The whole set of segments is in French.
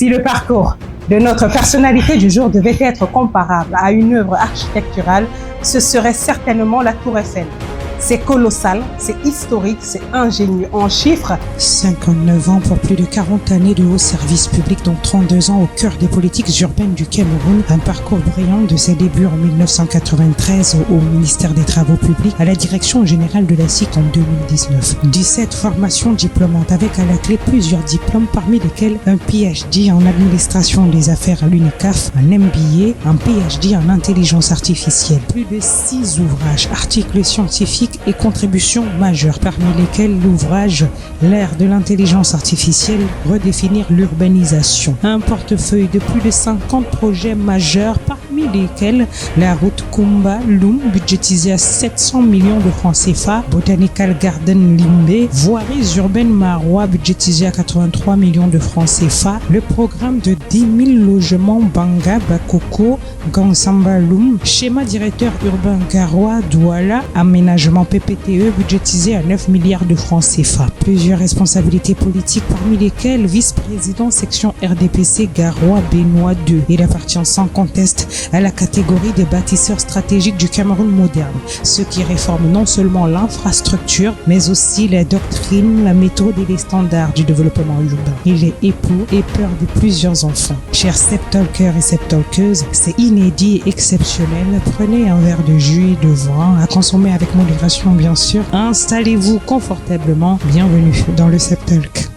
Si le parcours de notre personnalité du jour devait être comparable à une œuvre architecturale, ce serait certainement la Tour Eiffel. C'est colossal, c'est historique, c'est ingénieux. En chiffres, 59 ans pour plus de 40 années de haut service public, dont 32 ans au cœur des politiques urbaines du Cameroun. Un parcours brillant de ses débuts en 1993 au ministère des Travaux publics à la direction générale de la SIC en 2019. 17 formations diplômantes avec à la clé plusieurs diplômes, parmi lesquels un PhD en administration des affaires à l'UNICAF, un MBA, un PhD en intelligence artificielle. Plus de 6 ouvrages, articles scientifiques et contributions majeures, parmi lesquelles l'ouvrage L'ère de l'intelligence artificielle, redéfinir l'urbanisation. Un portefeuille de plus de 50 projets majeurs, parmi lesquels la route Kumba-Loum, budgétisée à 700 millions de francs CFA, Botanical Garden Limbe, voiries urbaines Marois, budgétisée à 83 millions de francs CFA, le programme de 10 000 logements Banga, Bakoko, Gansamba Loum, schéma directeur urbain Garoua, Douala, aménagement PPTE, budgétisé à 9 milliards de francs CFA. Plusieurs responsabilités politiques, parmi lesquelles vice-président section RDPC Garoua Benoît II. Il appartient sans conteste à la catégorie des bâtisseurs stratégiques du Cameroun moderne, ceux qui réforment non seulement l'infrastructure, mais aussi la doctrine, la méthode et les standards du développement urbain. Il est époux et père de plusieurs enfants. Chers septalkers et septalkeuses, c'est inédit et exceptionnel. Prenez un verre de jus et de vin, à consommer avec modération bien sûr. Installez-vous confortablement. Bienvenue dans le Septalk.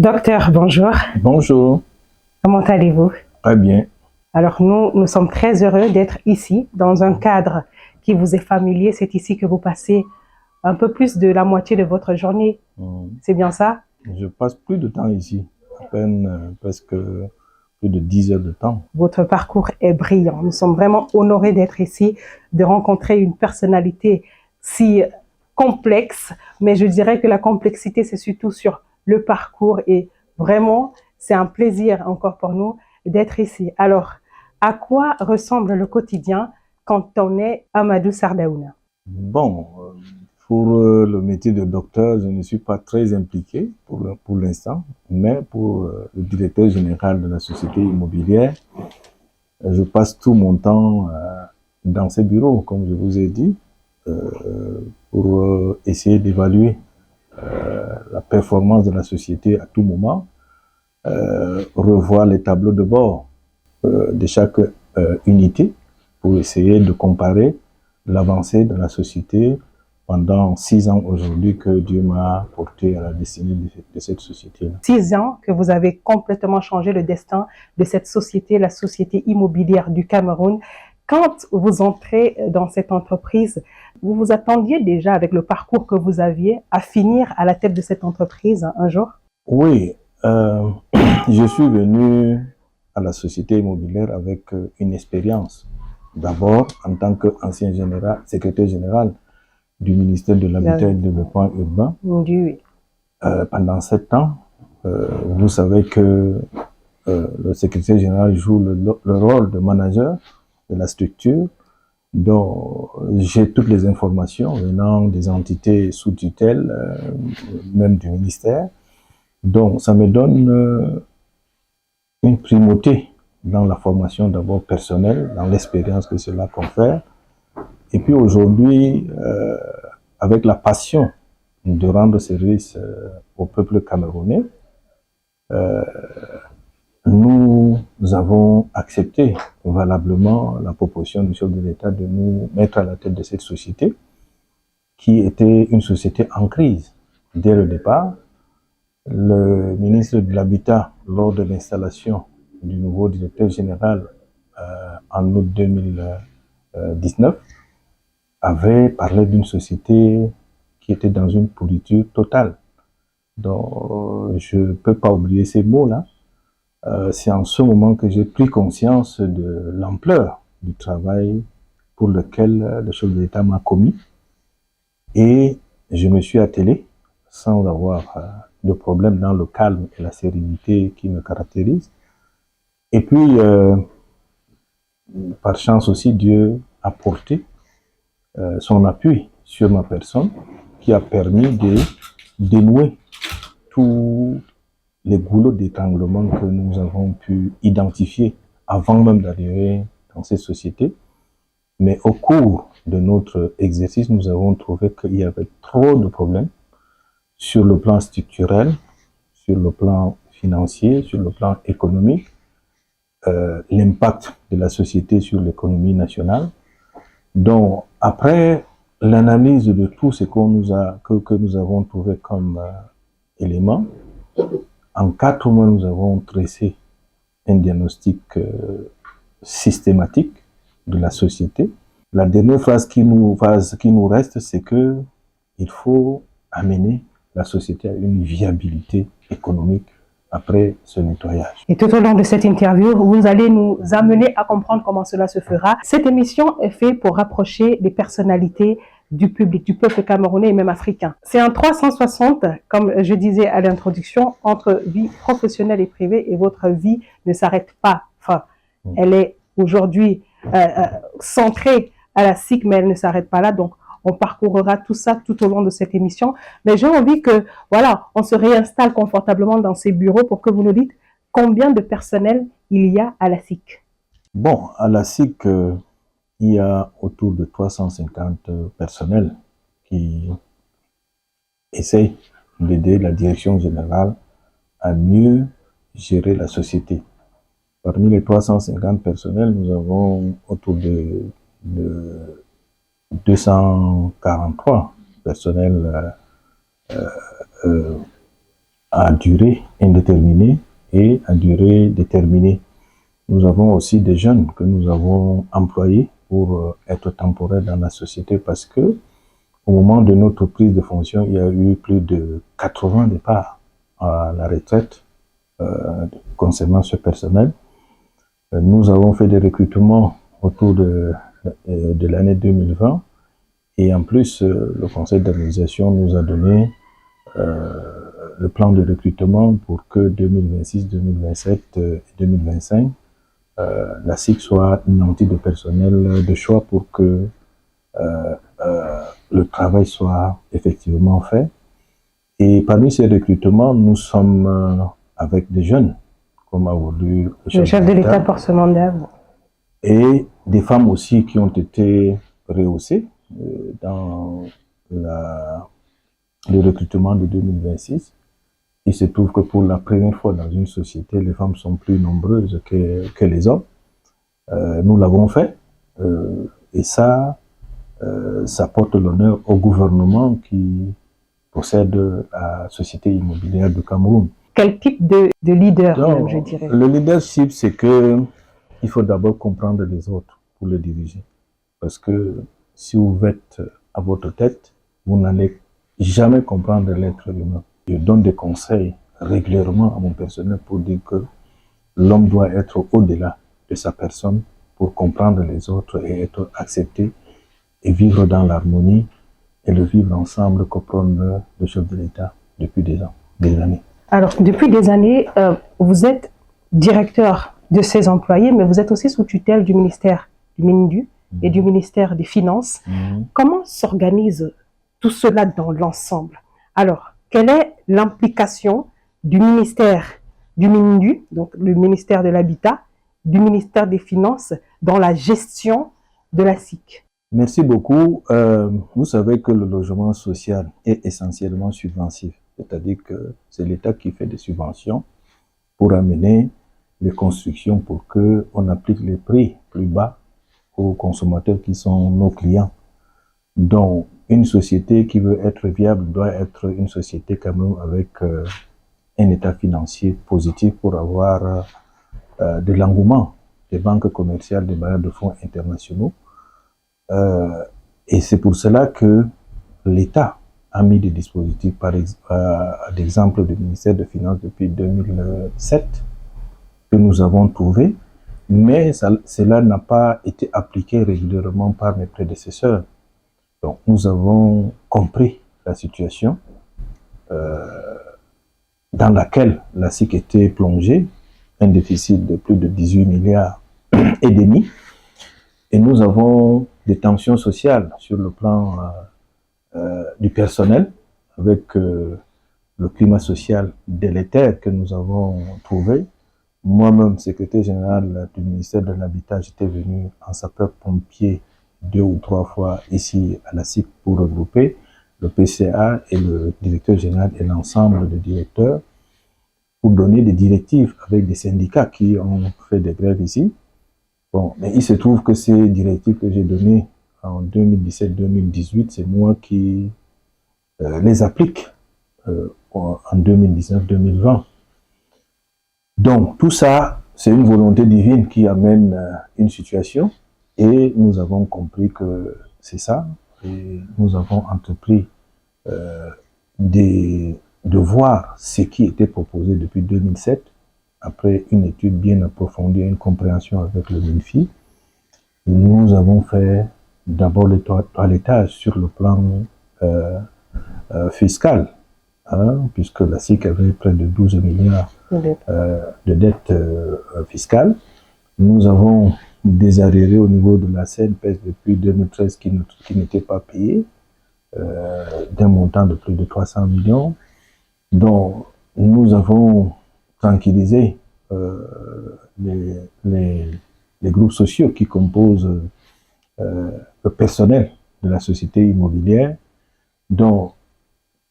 docteur, bonjour. Bonjour. Comment allez-vous? Très bien. Alors nous sommes très heureux d'être ici, dans un cadre qui vous est familier. C'est ici que vous passez un peu plus de la moitié de votre journée. C'est bien ça? Je passe plus de temps ici, à peine presque plus de 10 heures de temps. Votre parcours est brillant. Nous sommes vraiment honorés d'être ici, de rencontrer une personnalité si complexe. Mais je dirais que la complexité, c'est surtout sur le parcours. Et vraiment, c'est un plaisir encore pour nous d'être ici. Alors, à quoi ressemble le quotidien quand on est Amadou Sardaouna? Bon, pour le métier de docteur, je ne suis pas très impliqué pour l'instant, mais pour le directeur général de la société immobilière, je passe tout mon temps dans ces bureaux, comme je vous ai dit, pour essayer d'évaluer la performance de la société à tout moment, revoir les tableaux de bord de chaque unité pour essayer de comparer l'avancée de la société pendant 6 ans aujourd'hui que Dieu m'a porté à la destinée de cette société-là. 6 ans que vous avez complètement changé le destin de cette société, la société immobilière du Cameroun. Quand vous entrez dans cette entreprise, vous vous attendiez déjà, avec le parcours que vous aviez, à finir à la tête de cette entreprise un jour? Oui, je suis venu à la société immobilière avec une expérience. D'abord, en tant qu'ancien secrétaire général du ministère de l'Habitat et du Développement urbain. Oui. Pendant 7 ans, vous savez que le secrétaire général joue le rôle de manager de la structure, dont j'ai toutes les informations venant des entités sous tutelle, même du ministère. Donc, ça me donne une primauté dans la formation d'abord personnelle, dans l'expérience que cela confère. Et puis aujourd'hui, avec la passion de rendre service au peuple camerounais, nous avons accepté valablement la proposition du chef de l'État de nous mettre à la tête de cette société, qui était une société en crise. Dès le départ, le ministre de l'Habitat, lors de l'installation du nouveau directeur général en août 2019, avait parlé d'une société qui était dans une pourriture totale. Donc, je ne peux pas oublier ces mots-là. C'est en ce moment que j'ai pris conscience de l'ampleur du travail pour lequel le chef de l'État m'a commis. Et je me suis attelé, sans avoir de problème, dans le calme et la sérénité qui me caractérisent. Et puis, par chance aussi, Dieu a porté son appui sur ma personne, qui a permis de dénouer tous les goulots d'étranglement que nous avons pu identifier avant même d'arriver dans cette société. Mais au cours de notre exercice, nous avons trouvé qu'il y avait trop de problèmes sur le plan structurel, sur le plan financier, sur le plan économique, l'impact de la société sur l'économie nationale. Donc, après l'analyse de tout ce que nous avons trouvé comme éléments, en 4 mois, nous avons tracé un diagnostic systématique de la société. La dernière phrase qui nous reste, c'est que il faut amener la société à une viabilité économique après ce nettoyage. Et tout au long de cette interview, vous allez nous amener à comprendre comment cela se fera. Cette émission est faite pour rapprocher les personnalités du public, du peuple camerounais et même africain. C'est un 360, comme je disais à l'introduction, entre vie professionnelle et privée, et votre vie ne s'arrête pas. Enfin, elle est aujourd'hui centrée à la SIC, mais elle ne s'arrête pas là. Donc, on parcourra tout ça tout au long de cette émission. Mais j'ai envie que, voilà, on se réinstalle confortablement dans ces bureaux pour que vous nous dites combien de personnel il y a à la SIC. Bon, à la SIC, il y a autour de 350 personnels qui essayent d'aider la direction générale à mieux gérer la société. Parmi les 350 personnels, nous avons autour de 243 personnels à durée indéterminée et à durée déterminée. Nous avons aussi des jeunes que nous avons employés pour être temporaires dans la société parce que au moment de notre prise de fonction, il y a eu plus de 80 départs à la retraite concernant ce personnel. Nous avons fait des recrutements autour de l'année 2020 et en plus le conseil d'organisation nous a donné le plan de recrutement pour que 2026, 2027 et 2025 la SIC soit une entité de personnel de choix pour que le travail soit effectivement fait. Et parmi ces recrutements, nous sommes avec des jeunes, comme a voulu le chef de l'État pour ce mandat. Et des femmes aussi qui ont été rehaussées dans le recrutement de 2026. Il se trouve que pour la première fois dans une société, les femmes sont plus nombreuses que les hommes. Nous l'avons fait et ça porte l'honneur au gouvernement qui possède la société immobilière du Cameroun. Quel type de leader, Donc, même, je dirais? Le leadership, c'est que il faut d'abord comprendre les autres pour le diriger. Parce que si vous êtes à votre tête, vous n'allez jamais comprendre l'être humain. Je donne des conseils régulièrement à mon personnel pour dire que l'homme doit être au-delà de sa personne pour comprendre les autres et être accepté et vivre dans l'harmonie et le vivre ensemble que prône le chef de l'État depuis des années. Alors, depuis des années, vous êtes directeur de ces employés, mais vous êtes aussi sous tutelle du ministère du MINDU et du ministère des Finances. Comment s'organise tout cela dans l'ensemble? Alors, quelle est l'implication du ministère du MINDU, donc le ministère de l'Habitat, du ministère des Finances, dans la gestion de la SIC? Merci beaucoup. Vous savez que le logement social est essentiellement subventionnel, c'est-à-dire que c'est l'État qui fait des subventions pour amener les constructions pour qu'on applique les prix plus bas aux consommateurs qui sont nos clients. Donc, une société qui veut être viable doit être une société quand même avec un état financier positif pour avoir de l'engouement des banques commerciales, des bailleurs de fonds internationaux. Et c'est pour cela que l'État a mis des dispositifs, par exemple du ministère des Finances depuis 2007, que nous avons trouvé mais cela n'a pas été appliqué régulièrement par mes prédécesseurs. Donc, nous avons compris la situation dans laquelle la SIC était plongée, un déficit de plus de 18 milliards et demi, et nous avons des tensions sociales sur le plan du personnel, avec le climat social délétère que nous avons trouvé. Moi-même, secrétaire général du ministère de l'Habitat, j'étais venu en sapeur-pompier 2 ou 3 fois ici à la SIC pour regrouper le PCA et le directeur général et l'ensemble des directeurs pour donner des directives avec des syndicats qui ont fait des grèves ici. Bon, mais il se trouve que ces directives que j'ai données en 2017-2018, c'est moi qui les applique en 2019-2020. Donc, tout ça, c'est une volonté divine qui amène une situation et nous avons compris que c'est ça et nous avons entrepris de voir ce qui était proposé depuis 2007 après une étude bien approfondie, une compréhension avec le MINFI. Nous avons fait d'abord le toilettage sur le plan fiscal, puisque la SIC avait près de 12 milliards de dettes fiscales. Nous avons des arriérés au niveau de la CNPS depuis 2013 qui n'étaient pas payés, d'un montant de plus de 300 millions. Donc, nous avons tranquillisé les groupes sociaux qui composent le personnel de la société immobilière. Donc,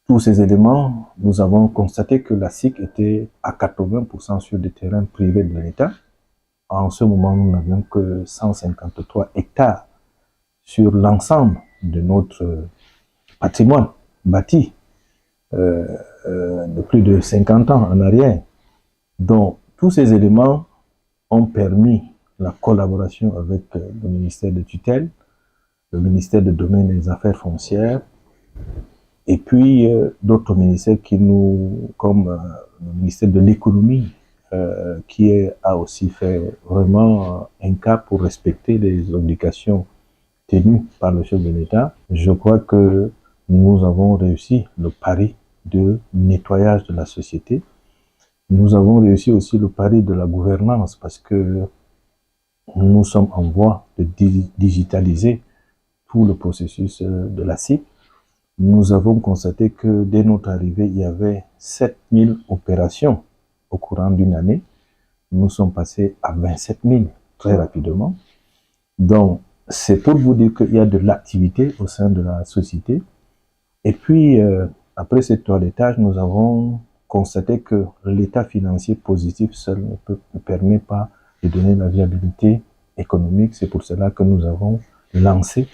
tous ces éléments, nous avons constaté que la SIC était à 80% sur des terrains privés de l'État. En ce moment, nous n'avions que 153 hectares sur l'ensemble de notre patrimoine bâti de plus de 50 ans en arrière. Donc, tous ces éléments ont permis la collaboration avec le ministère de tutelle, le ministère de domaine et des affaires foncières, et puis d'autres ministères qui comme le ministère de l'économie, qui a aussi fait vraiment un cas pour respecter les obligations tenues par le chef de l'État. Je crois que nous avons réussi le pari de nettoyage de la société. Nous avons réussi aussi le pari de la gouvernance parce que nous sommes en voie de digitaliser tout le processus de la SIC. Nous avons constaté que dès notre arrivée, il y avait 7000 opérations au courant d'une année. Nous sommes passés à 27 000 très rapidement. Donc, c'est pour vous dire qu'il y a de l'activité au sein de la société. Et puis, après ce toilettage, nous avons constaté que l'état financier positif seul ne permet pas de donner la viabilité économique. C'est pour cela que nous avons lancé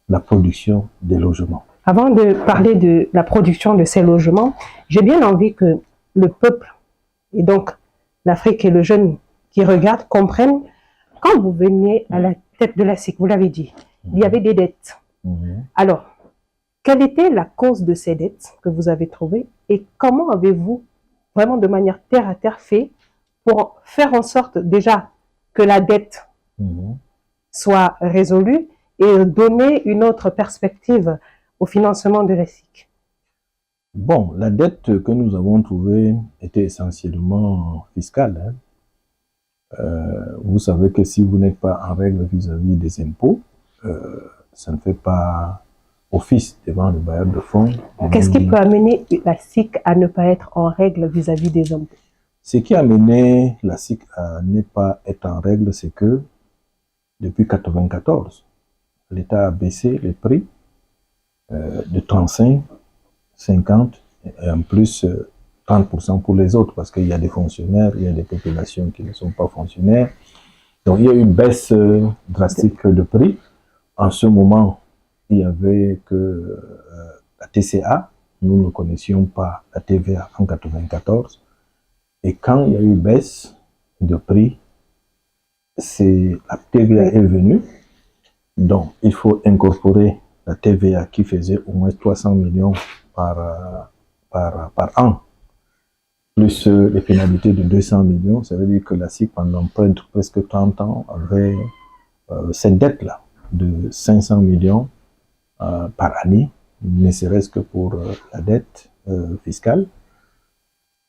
la production des logements. Avant de parler de la production de ces logements, j'ai bien envie que le peuple, et donc l'Afrique et le jeune qui regarde, comprennent, quand vous veniez à la tête de la SIC, vous l'avez dit, il y avait des dettes. Alors, quelle était la cause de ces dettes que vous avez trouvées et comment avez-vous, vraiment de manière terre à terre, fait pour faire en sorte déjà que la dette soit résolue et donner une autre perspective au financement de la SIC? Bon, la dette que nous avons trouvée était essentiellement fiscale. Vous savez que si vous n'êtes pas en règle vis-à-vis des impôts, ça ne fait pas office devant le bailleur de fonds. Qu'est-ce qui peut amener la SIC à ne pas être en règle vis-à-vis des impôts? Ce qui a amené la SIC à ne pas être en règle, c'est que depuis 1994, l'État a baissé les prix de 35, 50 et en plus 30% pour les autres parce qu'il y a des fonctionnaires, il y a des populations qui ne sont pas fonctionnaires. Donc il y a eu une baisse drastique de prix. En ce moment, il n'y avait que la TCA, nous ne connaissions pas la TVA en 1994. Et quand il y a eu baisse de prix, la TVA est venue. Donc il faut incorporer la TVA qui faisait au moins 300 millions par an. plus les pénalités de 200 millions, ça veut dire que la SIC, pendant presque 30 ans, avait cette dette-là de 500 millions par année, ne serait-ce que pour la dette fiscale.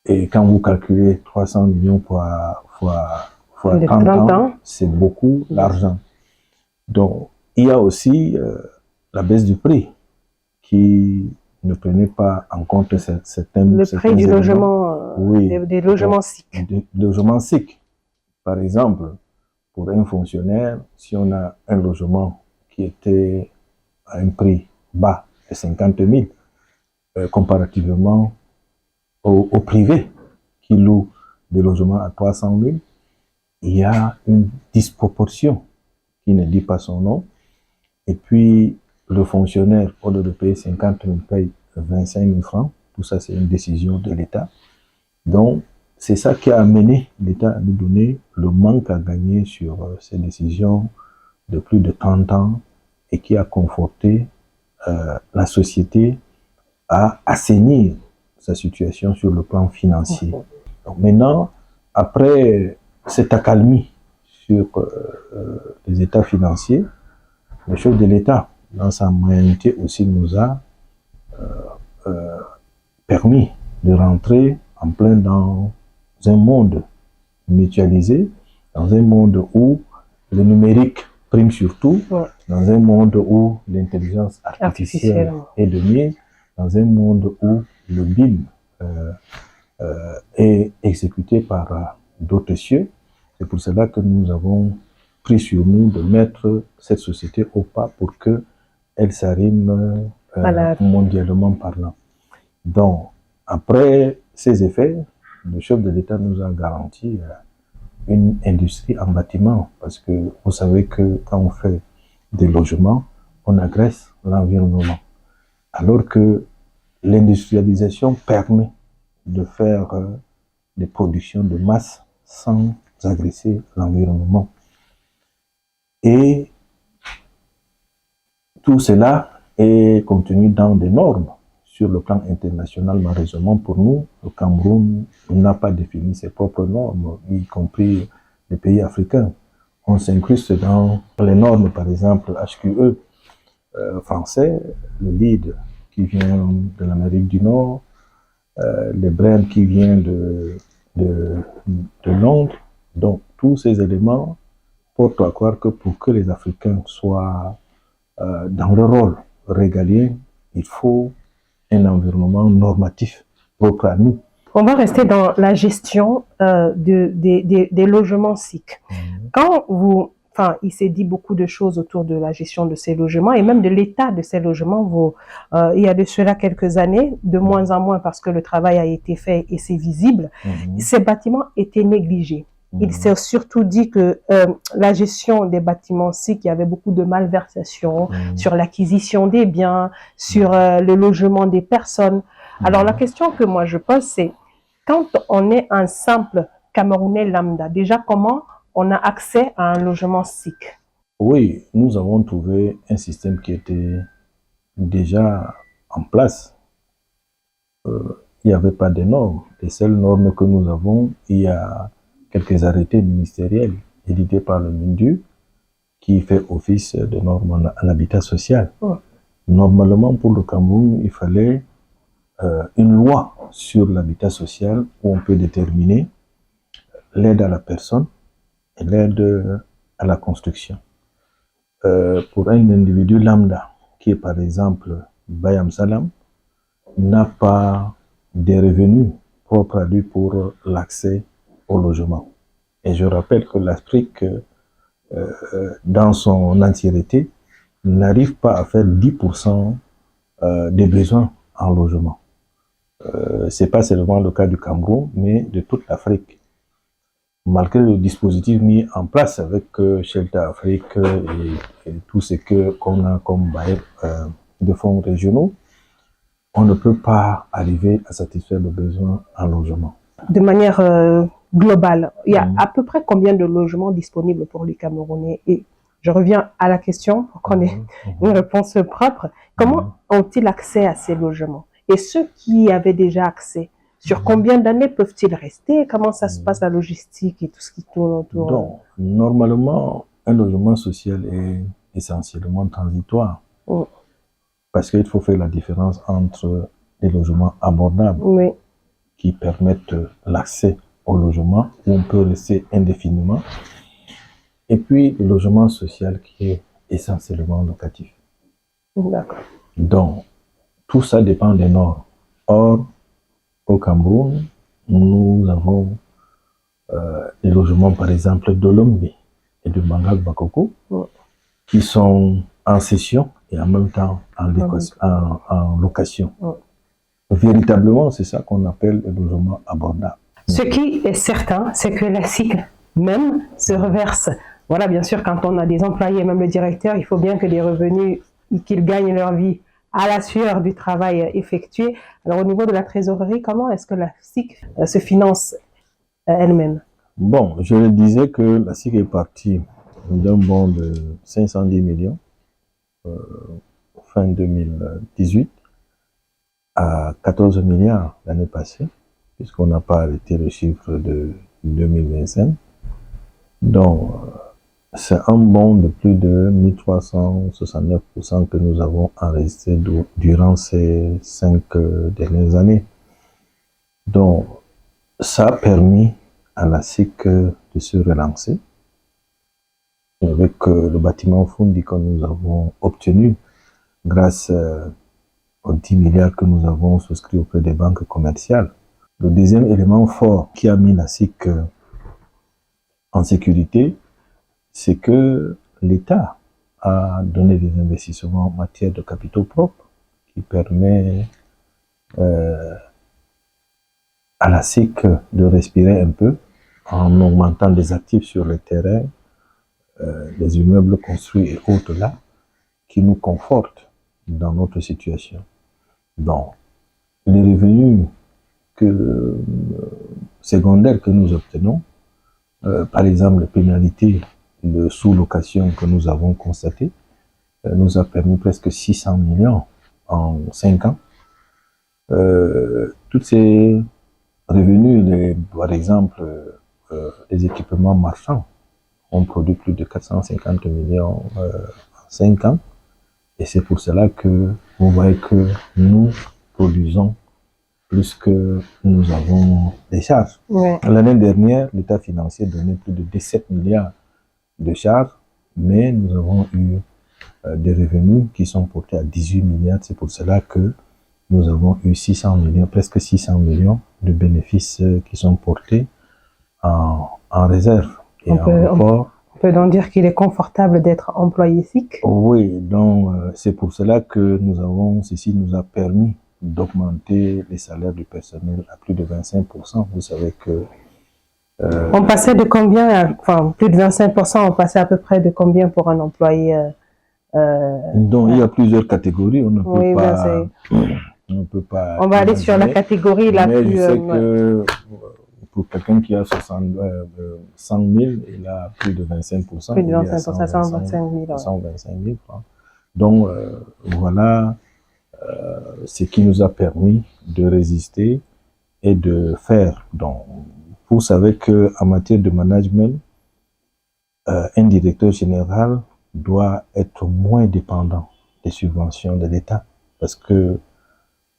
Et quand vous calculez 300 millions fois 30 ans, c'est beaucoup d'argent. Donc, il y a aussi la baisse du prix qui ne prenait pas en compte le prix du logement, des logements SIC. Des logements SIC. Par exemple, pour un fonctionnaire, si on a un logement qui était à un prix bas de 50 000, comparativement au privé qui loue des logements à 300 000, il y a une disproportion qui ne dit pas son nom. Et puis, le fonctionnaire, au lieu de payer 50 000, paye 25 000 francs. Tout ça, c'est une décision de l'État. Donc, c'est ça qui a amené l'État à nous donner le manque à gagner sur ces décisions de plus de 30 ans et qui a conforté la société à assainir sa situation sur le plan financier. Donc maintenant, après cette accalmie sur les états financiers, le chef de l'État, dans sa moyenneté aussi, nous a permis de rentrer en plein dans un monde mutualisé, dans un monde où le numérique prime surtout, dans un monde où l'intelligence artificielle est de mise, dans un monde où le BIM est exécuté par d'autres cieux. C'est pour cela que nous avons pris sur nous de mettre cette société au pas pour qu'elle s'arrime mondialement parlant. Donc, après ces effets, le chef de l'État nous a garanti une industrie en bâtiment, parce que vous savez que quand on fait des logements, on agresse l'environnement. Alors que l'industrialisation permet de faire des productions de masse sans agresser l'environnement. Et tout cela est contenu dans des normes. Sur le plan international, malheureusement pour nous, le Cameroun n'a pas défini ses propres normes, y compris les pays africains. On s'incruste dans les normes, par exemple, HQE français, le LEED qui vient de l'Amérique du Nord, les BREEAM qui vient de Londres. Donc, tous ces éléments portent à croire que pour que les Africains soient dans leur rôle régalien, il faut un environnement normatif propre à nous. On va rester dans la gestion des logements SIC. Quand il s'est dit beaucoup de choses autour de la gestion de ces logements et même de l'état de ces logements. Il y a de cela quelques années, de moins en moins parce que le travail a été fait et c'est visible, ces bâtiments étaient négligés. Il s'est surtout dit que la gestion des bâtiments SIC, il y avait beaucoup de malversations sur l'acquisition des biens, sur le logement des personnes. Alors la question que moi je pose, c'est quand on est un simple Camerounais lambda, déjà comment on a accès à un logement SIC? Oui, nous avons trouvé un système qui était déjà en place. Il n'y avait pas de normes. Les seules normes que nous avons, il y a quelques arrêtés ministériels édités par le MINDU qui fait office de normes en habitat social. Normalement, pour le Cameroun, il fallait une loi sur l'habitat social où on peut déterminer l'aide à la personne et l'aide à la construction. Pour un individu lambda qui est par exemple Bayam Salam, n'a pas des revenus propres à lui pour l'accès au logement. Et je rappelle que l'Afrique, dans son entièreté, n'arrive pas à faire 10% des besoins en logement. C'est pas seulement le cas du Cameroun, mais de toute l'Afrique. Malgré le dispositif mis en place avec Shelter Afrique et tout ce qu'on a comme bail de fonds régionaux, on ne peut pas arriver à satisfaire le besoin en logement. De manière globale, il y a à peu près combien de logements disponibles pour les Camerounais? Et je reviens à la question pour qu'on ait une réponse propre. Comment ont-ils accès à ces logements? Et ceux qui y avaient déjà accès, Sur combien d'années peuvent-ils rester? Comment ça se passe la logistique et tout ce qui tourne autour? Donc, normalement, un logement social est essentiellement transitoire. Parce qu'il faut faire la différence entre les logements abordables qui permettent l'accès au logement où on peut rester indéfiniment, et puis le logement social qui est essentiellement locatif. Donc, tout ça dépend des normes. Or, au Cameroun, nous avons les logements, par exemple, d'Olombi et de Mangal Bakoko, qui sont en cession et en même temps en location. Véritablement, c'est ça qu'on appelle le logement abordable. Ce qui est certain, c'est que la SIC même se reverse. Voilà, bien sûr, quand on a des employés, même le directeur, il faut bien que les revenus, qu'ils gagnent leur vie à la sueur du travail effectué. Alors, au niveau de la trésorerie, comment est-ce que la SIC se finance elle-même? Bon, je le disais que la SIC est partie d'un bond de 510 millions fin 2018 à 14 milliards l'année passée, puisqu'on n'a pas arrêté le chiffre de 2025. Donc, c'est un bond de plus de 1369% que nous avons enregistré durant ces 5 dernières années. Donc, ça a permis à la SIC de se relancer avec le bâtiment Fundi que nous avons obtenu grâce aux 10 milliards que nous avons souscrits auprès des banques commerciales. Le deuxième élément fort qui a mis la SIC en sécurité, c'est que l'État a donné des investissements en matière de capitaux propres qui permet à la SIC de respirer un peu en augmentant des actifs sur le terrain, les immeubles construits et autres là, qui nous confortent dans notre situation. Donc, les revenus secondaires que nous obtenons, par exemple les pénalités de sous-location que nous avons constatées, nous a permis presque 600 millions en 5 ans. Tous ces revenus, par exemple, les équipements marchands, ont produit plus de 450 millions en 5 ans. Et c'est pour cela que vous voyez que nous produisons plus que nous avons des charges. L'année dernière, l'État financier donnait plus de 17 milliards de charges, mais nous avons eu des revenus qui sont portés à 18 milliards. C'est pour cela que nous avons eu 600 millions, presque 600 millions de bénéfices qui sont portés en réserve. Et on peut donc dire qu'il est confortable d'être employé SIC? Oui, donc c'est pour cela que ceci nous a permis d'augmenter les salaires du personnel à plus de 25%. Vous savez que... on passait de combien, enfin plus de 25%, on passait à peu près de combien pour un employé Donc il y a plusieurs catégories, on ne peut pas... On peut pas... On va aller sur la catégorie la plus... Mais je sais que pour quelqu'un qui a 100 000, il a plus de 25%. Plus de 25%, 125 000 francs. Donc, voilà ce qui nous a permis de résister et de faire. Donc, vous savez qu'en matière de management, un directeur général doit être moins dépendant des subventions de l'État. Parce que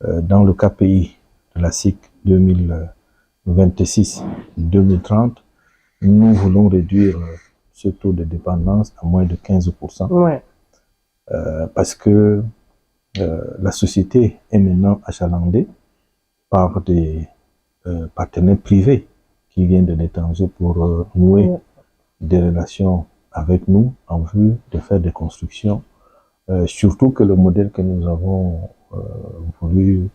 dans le KPI de la SIC 2026-2030, nous voulons réduire ce taux de dépendance à moins de 15%. Parce que la société est maintenant achalandée par des partenaires privés qui viennent de l'étranger pour nouer des relations avec nous en vue de faire des constructions. Surtout que le modèle que nous avons voulu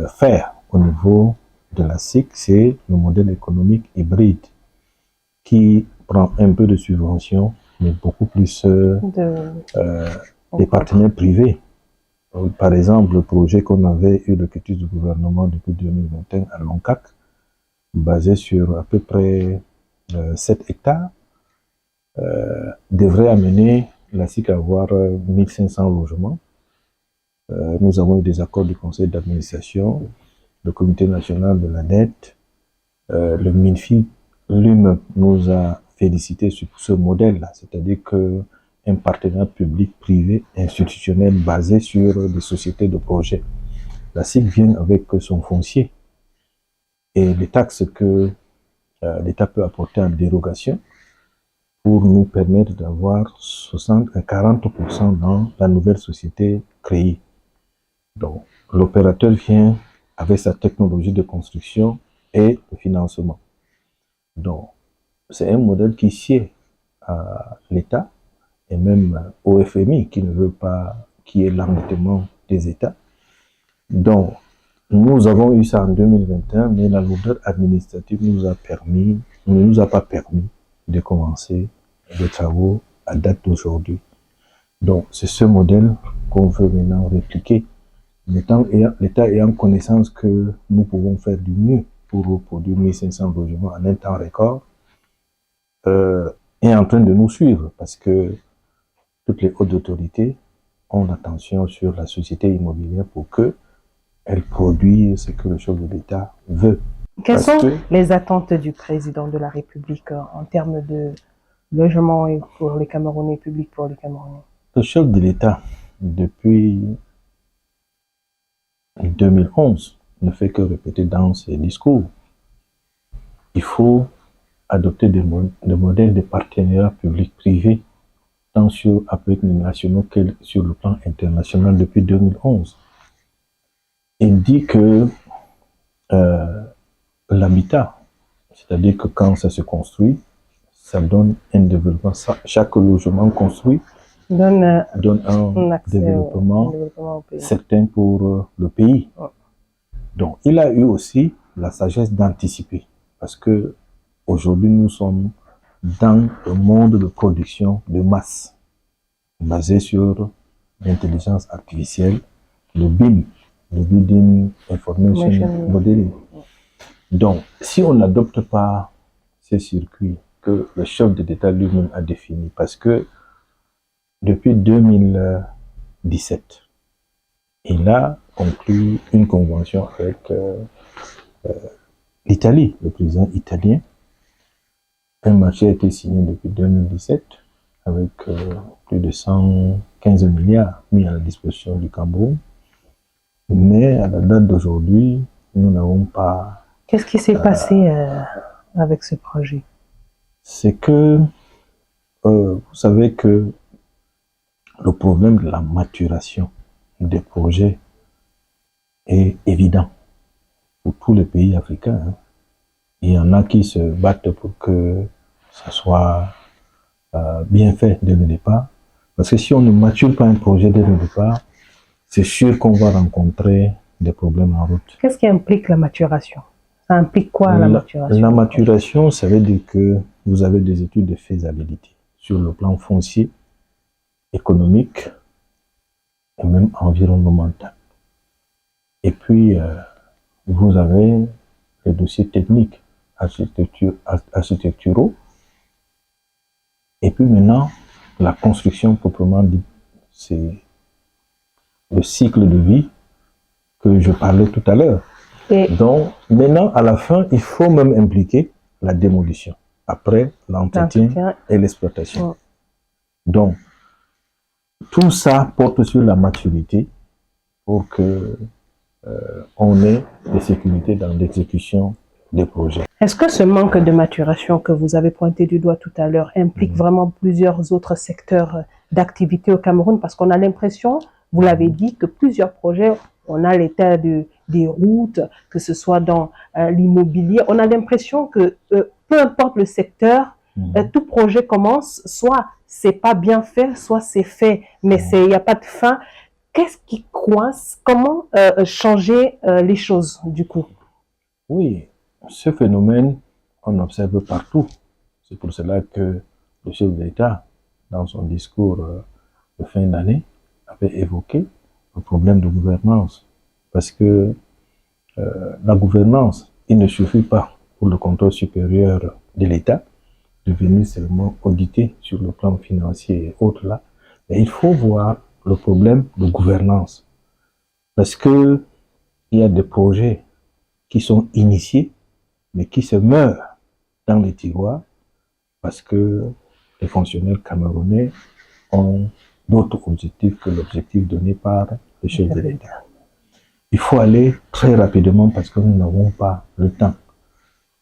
faire au niveau de la SIC, c'est le modèle économique hybride qui prend un peu de subventions, mais beaucoup plus des partenaires privés. Par exemple, le projet qu'on avait eu le quitus du gouvernement depuis 2021 à Loncac, basé sur à peu près 7 hectares, devrait amener la SIC à avoir 1500 logements. Nous avons eu des accords du conseil d'administration le Comité national de la dette, le MINFI lui-même nous a félicité sur ce modèle-là, c'est-à-dire qu'un partenariat public-privé institutionnel basé sur des sociétés de projet. La SIC vient avec son foncier et les taxes que l'État peut apporter en dérogation pour nous permettre d'avoir 60 à 40% dans la nouvelle société créée. Donc, l'opérateur vient avec sa technologie de construction et le financement. Donc, c'est un modèle qui sied à l'État et même au FMI qui ne veut pas qu'il y ait l'endettement des États. Donc, nous avons eu ça en 2021, mais la lourdeur administrative ne nous a pas permis de commencer les travaux à date d'aujourd'hui. Donc, c'est ce modèle qu'on veut maintenant répliquer. L'État ayant connaissance que nous pouvons faire du mieux pour produire 1500 logements en un temps record, est en train de nous suivre parce que toutes les hautes autorités ont l'attention sur la société immobilière pour qu'elle produise ce que le chef de l'État veut. Quelles sont les attentes du président de la République en termes de logement pour les Camerounais, public pour les Camerounais? Le chef de l'État, depuis 2011, ne fait que répéter dans ses discours. Il faut adopter des modèles de partenariat public-privé, tant sur les nationaux que sur le plan international depuis 2011. Il dit que l'habitat, c'est-à-dire que quand ça se construit, ça donne un développement. Chaque logement construit donne un développement certain pour le pays. Donc, il a eu aussi la sagesse d'anticiper, parce que aujourd'hui, nous sommes dans le monde de production de masse, basé sur l'intelligence artificielle, le BIM, le Building Information Modeling. Donc, si on n'adopte pas ces circuits que le chef de l'État lui-même a définis, parce que depuis 2017, il a conclu une convention avec l'Italie, le président italien. Un marché a été signé depuis 2017 avec plus de 115 milliards mis à la disposition du Cameroun. Mais à la date d'aujourd'hui, nous n'avons pas... Qu'est-ce qui s'est passé avec ce projet? C'est que, vous savez que le problème de la maturation des projets est évident pour tous les pays africains. Hein. Il y en a qui se battent pour que ça soit bien fait dès le départ. Parce que si on ne mature pas un projet dès le départ, c'est sûr qu'on va rencontrer des problèmes en route. Qu'est-ce qui implique la maturation? Ça implique quoi la maturation? La maturation, ça veut dire que vous avez des études de faisabilité sur le plan foncier, économique et même environnemental. Et puis, vous avez les dossiers techniques, architecturaux. Et puis maintenant, la construction proprement dit, c'est le cycle de vie que je parlais tout à l'heure. Donc, maintenant, à la fin, il faut même impliquer la démolition, après l'entretien et l'exploitation. Ouais. Donc, tout ça porte sur la maturité pour que on ait des sécurités dans l'exécution des projets. Est-ce que ce manque de maturation que vous avez pointé du doigt tout à l'heure implique vraiment plusieurs autres secteurs d'activité au Cameroun? Parce qu'on a l'impression, vous l'avez dit, que plusieurs projets, on a l'état des routes, que ce soit dans l'immobilier, on a l'impression que peu importe le secteur, tout projet commence, soit c'est pas bien fait, soit c'est fait, mais il n'y a pas de fin. Qu'est-ce qui coince? Comment changer les choses du coup? Oui, ce phénomène, on observe partout. C'est pour cela que le chef de l'État, dans son discours de fin d'année, avait évoqué le problème de gouvernance. Parce que la gouvernance, il ne suffit pas pour le contrôle supérieur de l'État de venir seulement auditer sur le plan financier et autres là. Mais il faut voir le problème de gouvernance. Parce que il y a des projets qui sont initiés, mais qui se meurent dans les tiroirs parce que les fonctionnaires camerounais ont d'autres objectifs que l'objectif donné par le chef de l'État. Il faut aller très rapidement parce que nous n'avons pas le temps.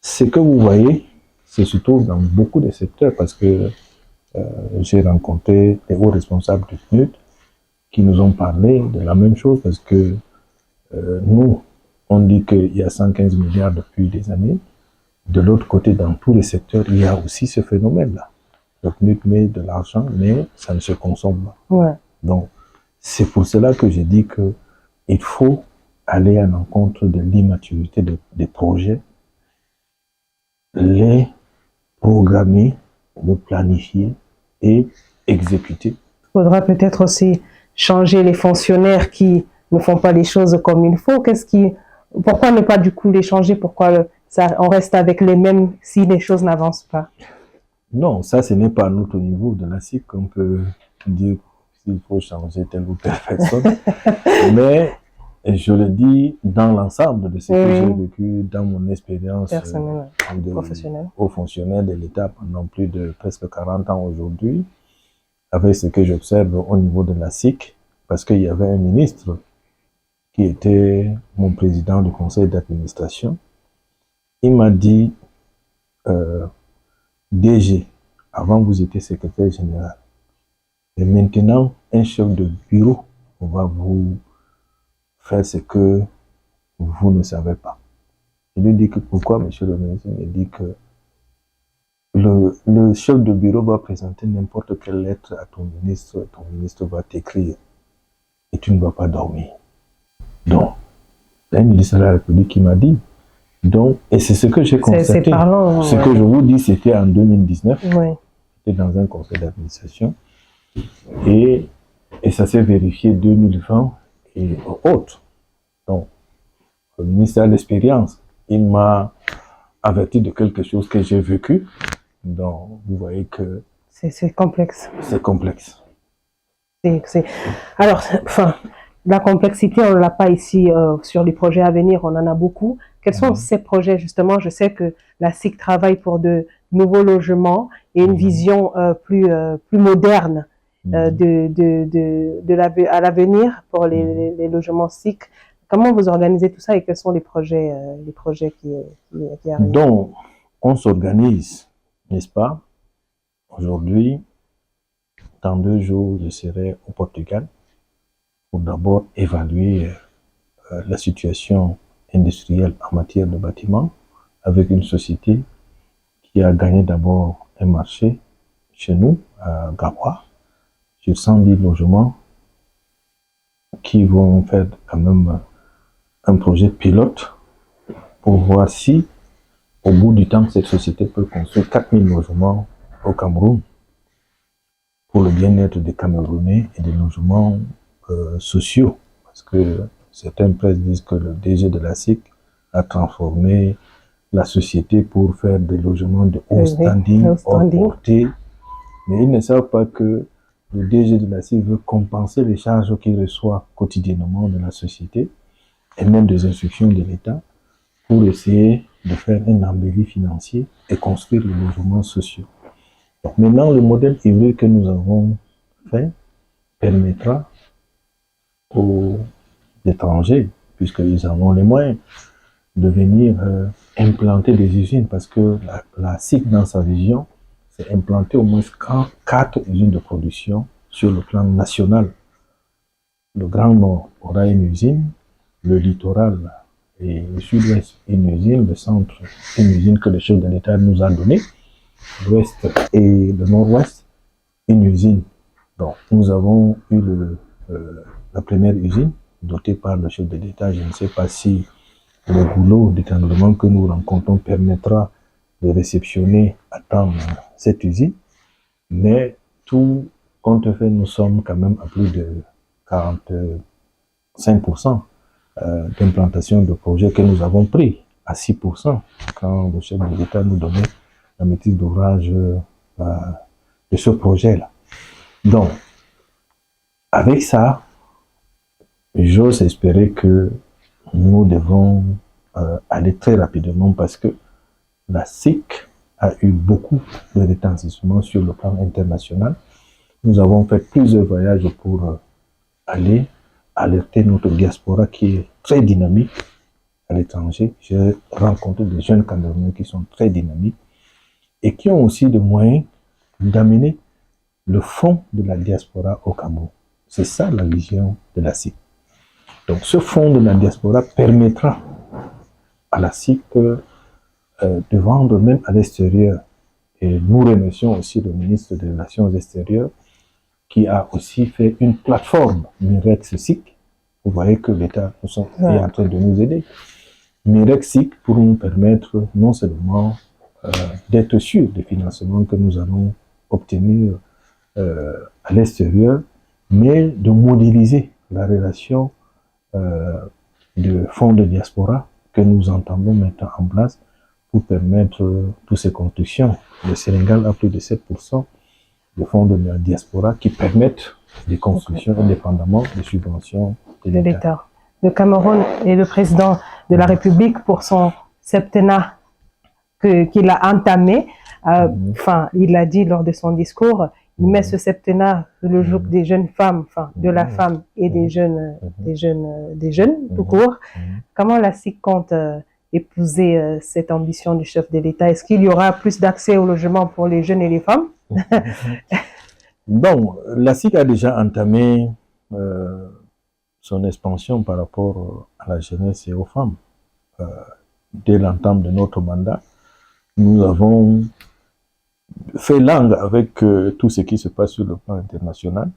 Ce que vous voyez, c'est surtout dans beaucoup de secteurs parce que j'ai rencontré les hauts responsables du PNUD qui nous ont parlé de la même chose parce que nous, on dit qu'il y a 115 milliards depuis des années. De l'autre côté, dans tous les secteurs, il y a aussi ce phénomène-là. Le PNUD met de l'argent, mais ça ne se consomme pas. Ouais. Donc, c'est pour cela que j'ai dit qu'il faut aller à l'encontre de l'immaturité des projets, les programmer, les planifier et exécuter. Il faudra peut-être aussi changer les fonctionnaires qui ne font pas les choses comme il faut. Pourquoi ne pas du coup les changer? Pourquoi on reste avec les mêmes si les choses n'avancent pas? Non, ça ce n'est pas à notre niveau de la SIC qu'on peut dire s'il faut changer telle ou telle personne. Mais je le dis dans l'ensemble de ce que j'ai vécu dans mon expérience professionnelle, haut fonctionnaire de l'État pendant plus de presque 40 ans aujourd'hui, avec ce que j'observe au niveau de la SIC, parce qu'il y avait un ministre qui était mon président du conseil d'administration. Il m'a dit, DG, avant vous étiez secrétaire général, et maintenant un chef de bureau, on va vous faire ce que vous ne savez pas. Je lui dis que pourquoi, monsieur le ministre? Il me dit que le chef de bureau va présenter n'importe quelle lettre à ton ministre va t'écrire et tu ne vas pas dormir. Donc, un ministre de la République qui m'a dit, donc, et c'est ce que j'ai constaté. C'est parlant. Ce que je vous dis, c'était en 2019. Oui. J'étais dans un conseil d'administration et ça s'est vérifié 2020 et autres. Donc, le ministère de l'Expérience, il m'a averti de quelque chose que j'ai vécu. Donc, vous voyez que... C'est complexe. C'est complexe. Alors, la complexité, on ne l'a pas ici sur les projets à venir, on en a beaucoup. Quels sont ces projets, justement? Je sais que la SIC travaille pour de nouveaux logements et une vision plus moderne à l'avenir pour les logements SIC. Comment vous organisez tout ça et quels sont les projets qui arrivent? Donc, on s'organise, n'est-ce pas? Aujourd'hui, dans 2 jours, je serai au Portugal pour d'abord évaluer la situation industrielle en matière de bâtiments avec une société qui a gagné d'abord un marché chez nous, à Garoua, sur 110 logements qui vont faire quand même un projet pilote pour voir si, au bout du temps, cette société peut construire 4000 logements au Cameroun pour le bien-être des Camerounais et des logements sociaux. Parce que certaines presses disent que le DG de la SIC a transformé la société pour faire des logements de haut standing, hors portée. Mais ils ne savent pas que le DG de la SIC veut compenser les charges qu'il reçoit quotidiennement de la société et même des instructions de l'État pour essayer de faire un embelli financier et construire les logements sociaux. Donc maintenant, le modèle hybride que nous avons fait permettra aux étrangers, puisqu'ils en ont les moyens, de venir implanter des usines, parce que la SIC, dans sa vision, c'est implanter au moins 4 usines de production sur le plan national. Le Grand Nord aura une usine, le littoral et le sud-ouest une usine, le centre une usine que le chef de l'État nous a donnée, l'ouest et le nord-ouest une usine. Donc nous avons eu la première usine dotée par le chef de l'État. Je ne sais pas si le boulot d'étranglement que nous rencontrons permettra de réceptionner à temps cette usine, mais tout compte fait, nous sommes quand même à plus de 45% d'implantation de projets que nous avons pris à 6% quand le chef de l'État nous donnait la maîtrise d'ouvrage de ce projet-là. Donc, avec ça, j'ose espérer que nous devons aller très rapidement parce que la SIC a eu beaucoup de retentissement sur le plan international. Nous avons fait plusieurs voyages pour aller alerter notre diaspora qui est très dynamique à l'étranger. J'ai rencontré des jeunes Camerounais qui sont très dynamiques et qui ont aussi des moyens d'amener le fonds de la diaspora au Cameroun. C'est ça la vision de la SIC. Donc ce fonds de la diaspora permettra à la SIC de vendre même à l'extérieur. Et nous remercions aussi le ministre des Relations extérieures qui a aussi fait une plateforme Mirex-SIC. Vous voyez que l'État est en train de nous aider. Mirex-SIC pour nous permettre non seulement d'être sûrs des financements que nous allons obtenir à l'extérieur, mais de modéliser la relation de fonds de diaspora que nous entendons mettre en place pour permettre toutes ces constructions. Le Sénégal a plus de 7% de fonds de la diaspora qui permettent des constructions indépendamment des subventions de l'État. Le Cameroun est le président de la République pour son septennat qu'il a entamé. Il l'a dit lors de son discours, il met ce septennat le jour des jeunes femmes, de la femme et des jeunes tout court. Comment la SIC compte épouser cette ambition du chef de l'État? Est-ce qu'il y aura plus d'accès au logement pour les jeunes et les femmes? Bon, la SIC a déjà entamé son expansion par rapport à la jeunesse et aux femmes. Dès l'entame de notre mandat, nous avons fait langue avec tout ce qui se passe sur le plan international,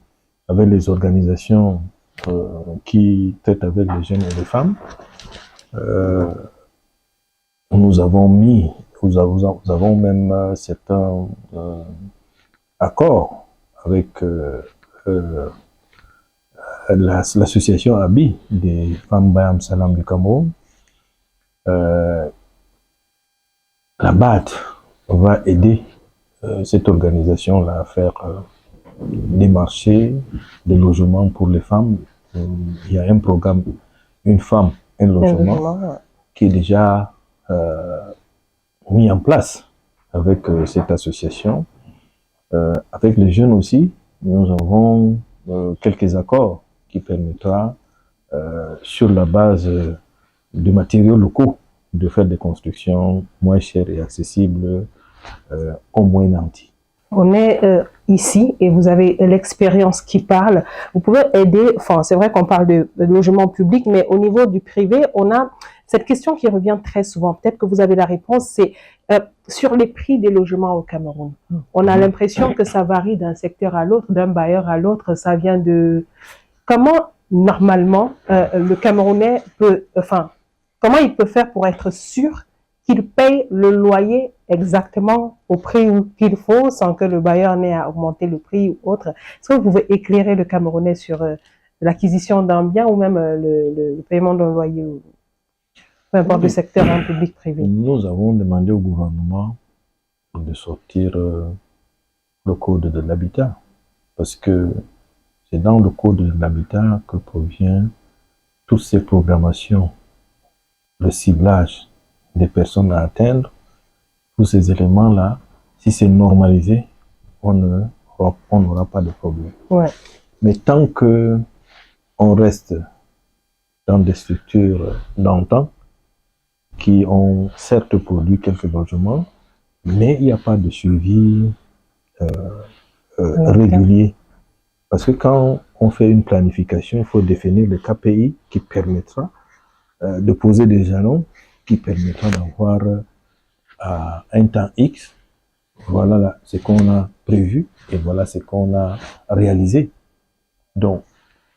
avec les organisations qui traitent avec les jeunes et les femmes. Nous avons même certains accords avec l'association ABI des femmes Bayam Salam du Cameroun. La BAD va aider cette organisation-là à faire des marchés, des logements pour les femmes. Il y a un programme, une femme, un logement, qui est déjà mis en place avec cette association. Avec les jeunes aussi, nous avons quelques accords qui permettra, sur la base de matériaux locaux, de faire des constructions moins chères et accessibles au moins nantis. On est ici et vous avez l'expérience qui parle. Vous pouvez aider, c'est vrai qu'on parle de logement public, mais au niveau du privé, on a cette question qui revient très souvent. Peut-être que vous avez la réponse, c'est sur les prix des logements au Cameroun. On a l'impression que ça varie d'un secteur à l'autre, d'un bailleur à l'autre. Ça vient de... Comment, normalement, le Camerounais peut... comment il peut faire pour être sûr qu'il paye le loyer exactement au prix qu'il faut sans que le bailleur n'ait à augmenter le prix ou autre? Est-ce que vous pouvez éclairer le Camerounais sur l'acquisition d'un bien ou même le paiement d'un loyer, ou peu importe le secteur en public privé? Nous avons demandé au gouvernement de sortir le code de l'habitat parce que c'est dans le code de l'habitat que provient toutes ces programmations, le ciblage des personnes à atteindre. Tous ces éléments-là, si c'est normalisé, on n'aura pas de problème. Ouais. Mais tant que on reste dans des structures d'antan qui ont certes produit quelques logements, mais il n'y a pas de suivi régulier. Parce que quand on fait une planification, il faut définir le KPI qui permettra de poser des jalons qui permettra d'avoir à un temps X, voilà ce qu'on a prévu et voilà ce qu'on a réalisé. Donc,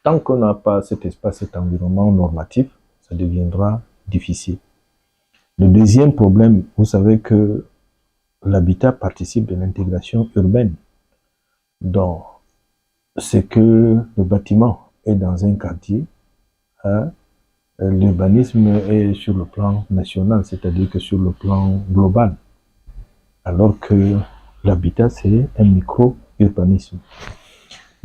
tant qu'on n'a pas cet espace, cet environnement normatif, ça deviendra difficile. Le deuxième problème, vous savez que l'habitat participe de l'intégration urbaine. Donc, c'est que le bâtiment est dans un quartier, l'urbanisme est sur le plan national, c'est-à-dire que sur le plan global, alors que l'habitat, c'est un micro-urbanisme.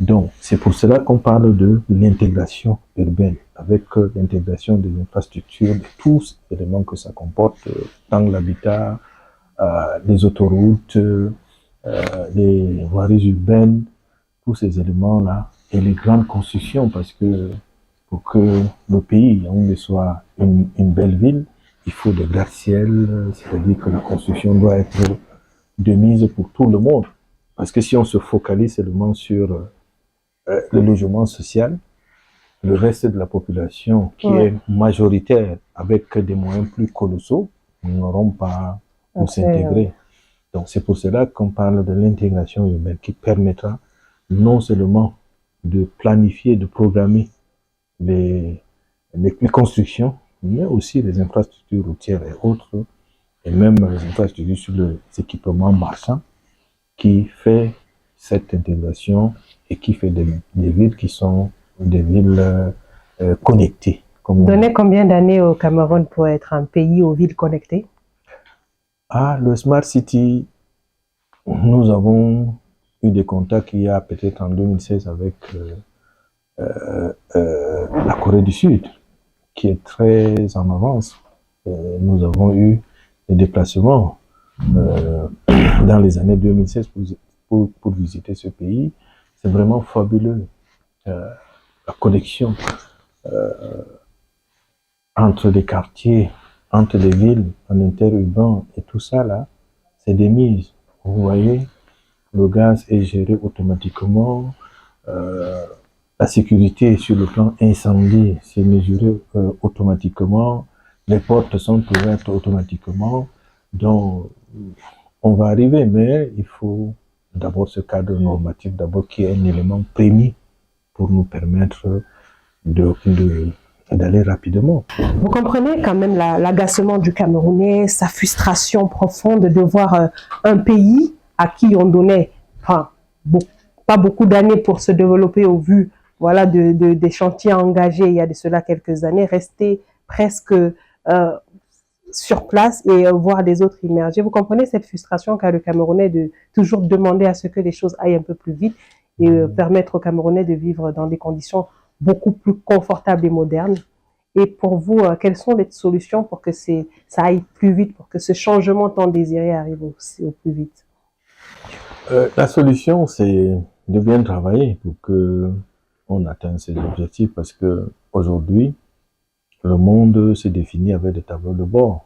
Donc, c'est pour cela qu'on parle de l'intégration urbaine, avec l'intégration des infrastructures, de tous les éléments que ça comporte, tant l'habitat, les autoroutes, les voiries urbaines, tous ces éléments-là, et les grandes constructions, parce que pour que le pays soit une belle ville, il faut des gratte-ciel, c'est-à-dire que la construction doit être de mise pour tout le monde. Parce que si on se focalise seulement sur le logement social, le reste de la population qui est majoritaire avec des moyens plus colossaux n'auront pas pu s'intégrer. Donc c'est pour cela qu'on parle de l'intégration urbaine qui permettra non seulement de planifier, de programmer les constructions, mais aussi les infrastructures routières et autres, et même les infrastructures sur les équipements marchands, qui fait cette intégration et qui fait des villes qui sont des villes connectées. Donnez combien d'années au Cameroun pour être un pays aux villes connectées? Le Smart City, nous avons eu des contacts il y a peut-être en 2016 avec la Corée du Sud, qui est très en avance. Nous avons eu des déplacements dans les années 2016 pour visiter ce pays. C'est vraiment fabuleux. La connexion entre les quartiers, entre les villes, en interurbain et tout ça là, c'est des mises. Vous voyez, le gaz est géré automatiquement. La sécurité sur le plan incendie, c'est mesuré automatiquement. Les portes sont ouvertes automatiquement. Donc, on va arriver, mais il faut d'abord ce cadre normatif, d'abord qui est un élément premier pour nous permettre d'aller rapidement. Vous comprenez quand même l'agacement du Camerounais, sa frustration profonde de voir un pays à qui on donnait pas beaucoup d'années pour se développer au vu des chantiers engagés il y a de cela quelques années, rester presque sur place et voir les autres immerger. Vous comprenez cette frustration qu'a le Camerounais de toujours demander à ce que les choses aillent un peu plus vite et permettre aux Camerounais de vivre dans des conditions beaucoup plus confortables et modernes. Et pour vous, quelles sont les solutions pour que ça aille plus vite, pour que ce changement tant désiré arrive aussi au plus vite? La solution, c'est de bien travailler pour que on atteigne ces objectifs, parce que aujourd'hui, le monde se définit avec des tableaux de bord.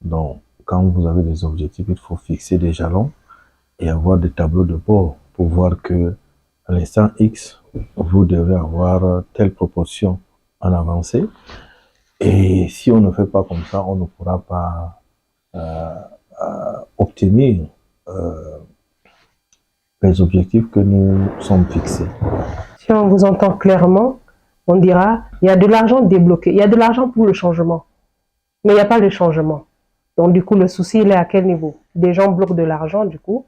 Donc, quand vous avez des objectifs, il faut fixer des jalons et avoir des tableaux de bord pour voir que à l'instant X, vous devez avoir telle proportion en avancée. Et si on ne fait pas comme ça, on ne pourra pas obtenir les objectifs que nous sommes fixés. Si on vous entend clairement, on dira il y a de l'argent débloqué, il y a de l'argent pour le changement, mais il n'y a pas de changement. Donc du coup, le souci, il est à quel niveau? Des gens bloquent de l'argent, du coup?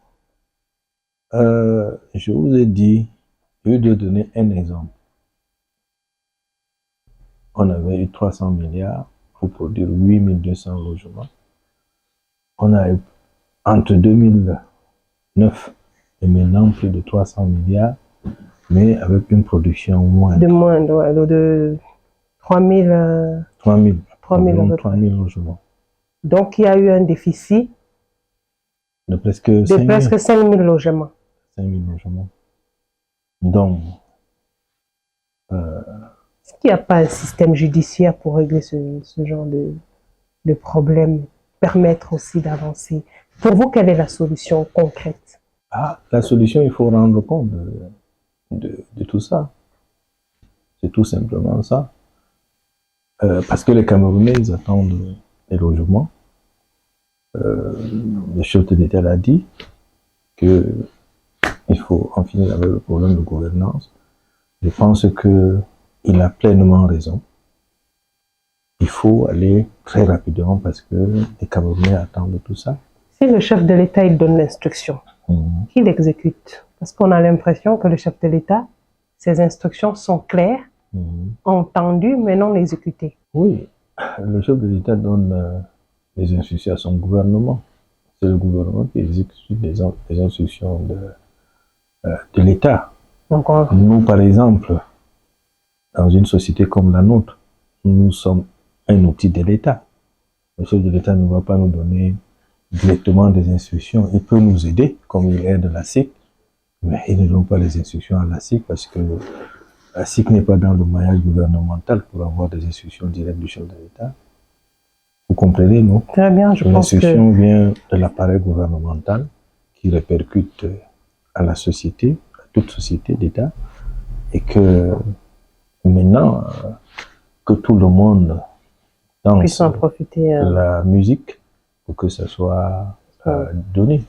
Je vous ai dit, je vais donner un exemple. On avait eu 300 milliards pour produire 8200 logements. On a eu, entre 2009 et maintenant, plus de 300 milliards, mais avec une production moindre. De moindre, de 3000 logements. Donc, il y a eu un déficit de presque 5000 logements. 5000 logements. Donc, est-ce qu'il n'y a pas un système judiciaire pour régler ce genre de problème, permettre aussi d'avancer? Pour vous, quelle est la solution concrète? La solution, il faut rendre compte de tout ça. C'est tout simplement ça. Parce que les Camerounais, ils attendent les logements. Le chef de l'État l'a dit qu'il faut en finir avec le problème de gouvernance. Je pense qu'il a pleinement raison. Il faut aller très rapidement parce que les Camerounais attendent tout ça. Si le chef de l'État il donne l'instruction, qui l'exécute? Parce qu'on a l'impression que le chef de l'État, ses instructions sont claires, entendues, mais non exécutées. Oui, le chef de l'État donne les instructions à son gouvernement. C'est le gouvernement qui exécute les instructions de l'État. Donc, Nous, par exemple, dans une société comme la nôtre, nous sommes un outil de l'État. Le chef de l'État ne va pas nous donner directement des instructions. Il peut nous aider, comme il aide la SIC, mais il ne donne pas les instructions à la SIC parce que la SIC n'est pas dans le maillage gouvernemental pour avoir des instructions directes du chef de l'État. Vous comprenez, non? très bien, je pense que... L'instruction vient de l'appareil gouvernemental qui répercute à la société, à toute société d'État, et que maintenant, que tout le monde puisse en profiter. La musique pour que ça soit donné.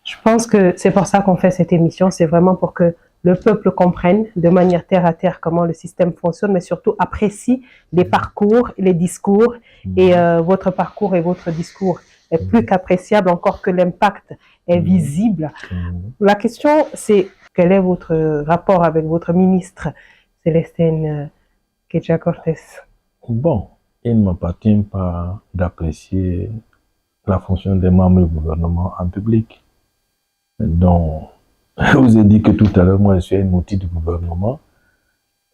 Je pense que c'est pour ça qu'on fait cette émission, c'est vraiment pour que le peuple comprenne de manière terre à terre comment le système fonctionne, mais surtout apprécie les parcours, les discours, et votre parcours et votre discours est plus qu'appréciable, encore que l'impact est visible. La question, c'est quel est votre rapport avec votre ministre, Célestine Quechua Cortés? Bon, il ne m'appartient pas d'apprécier la fonction des membres du gouvernement en public. Donc, je vous ai dit que tout à l'heure, moi, je suis un outil du gouvernement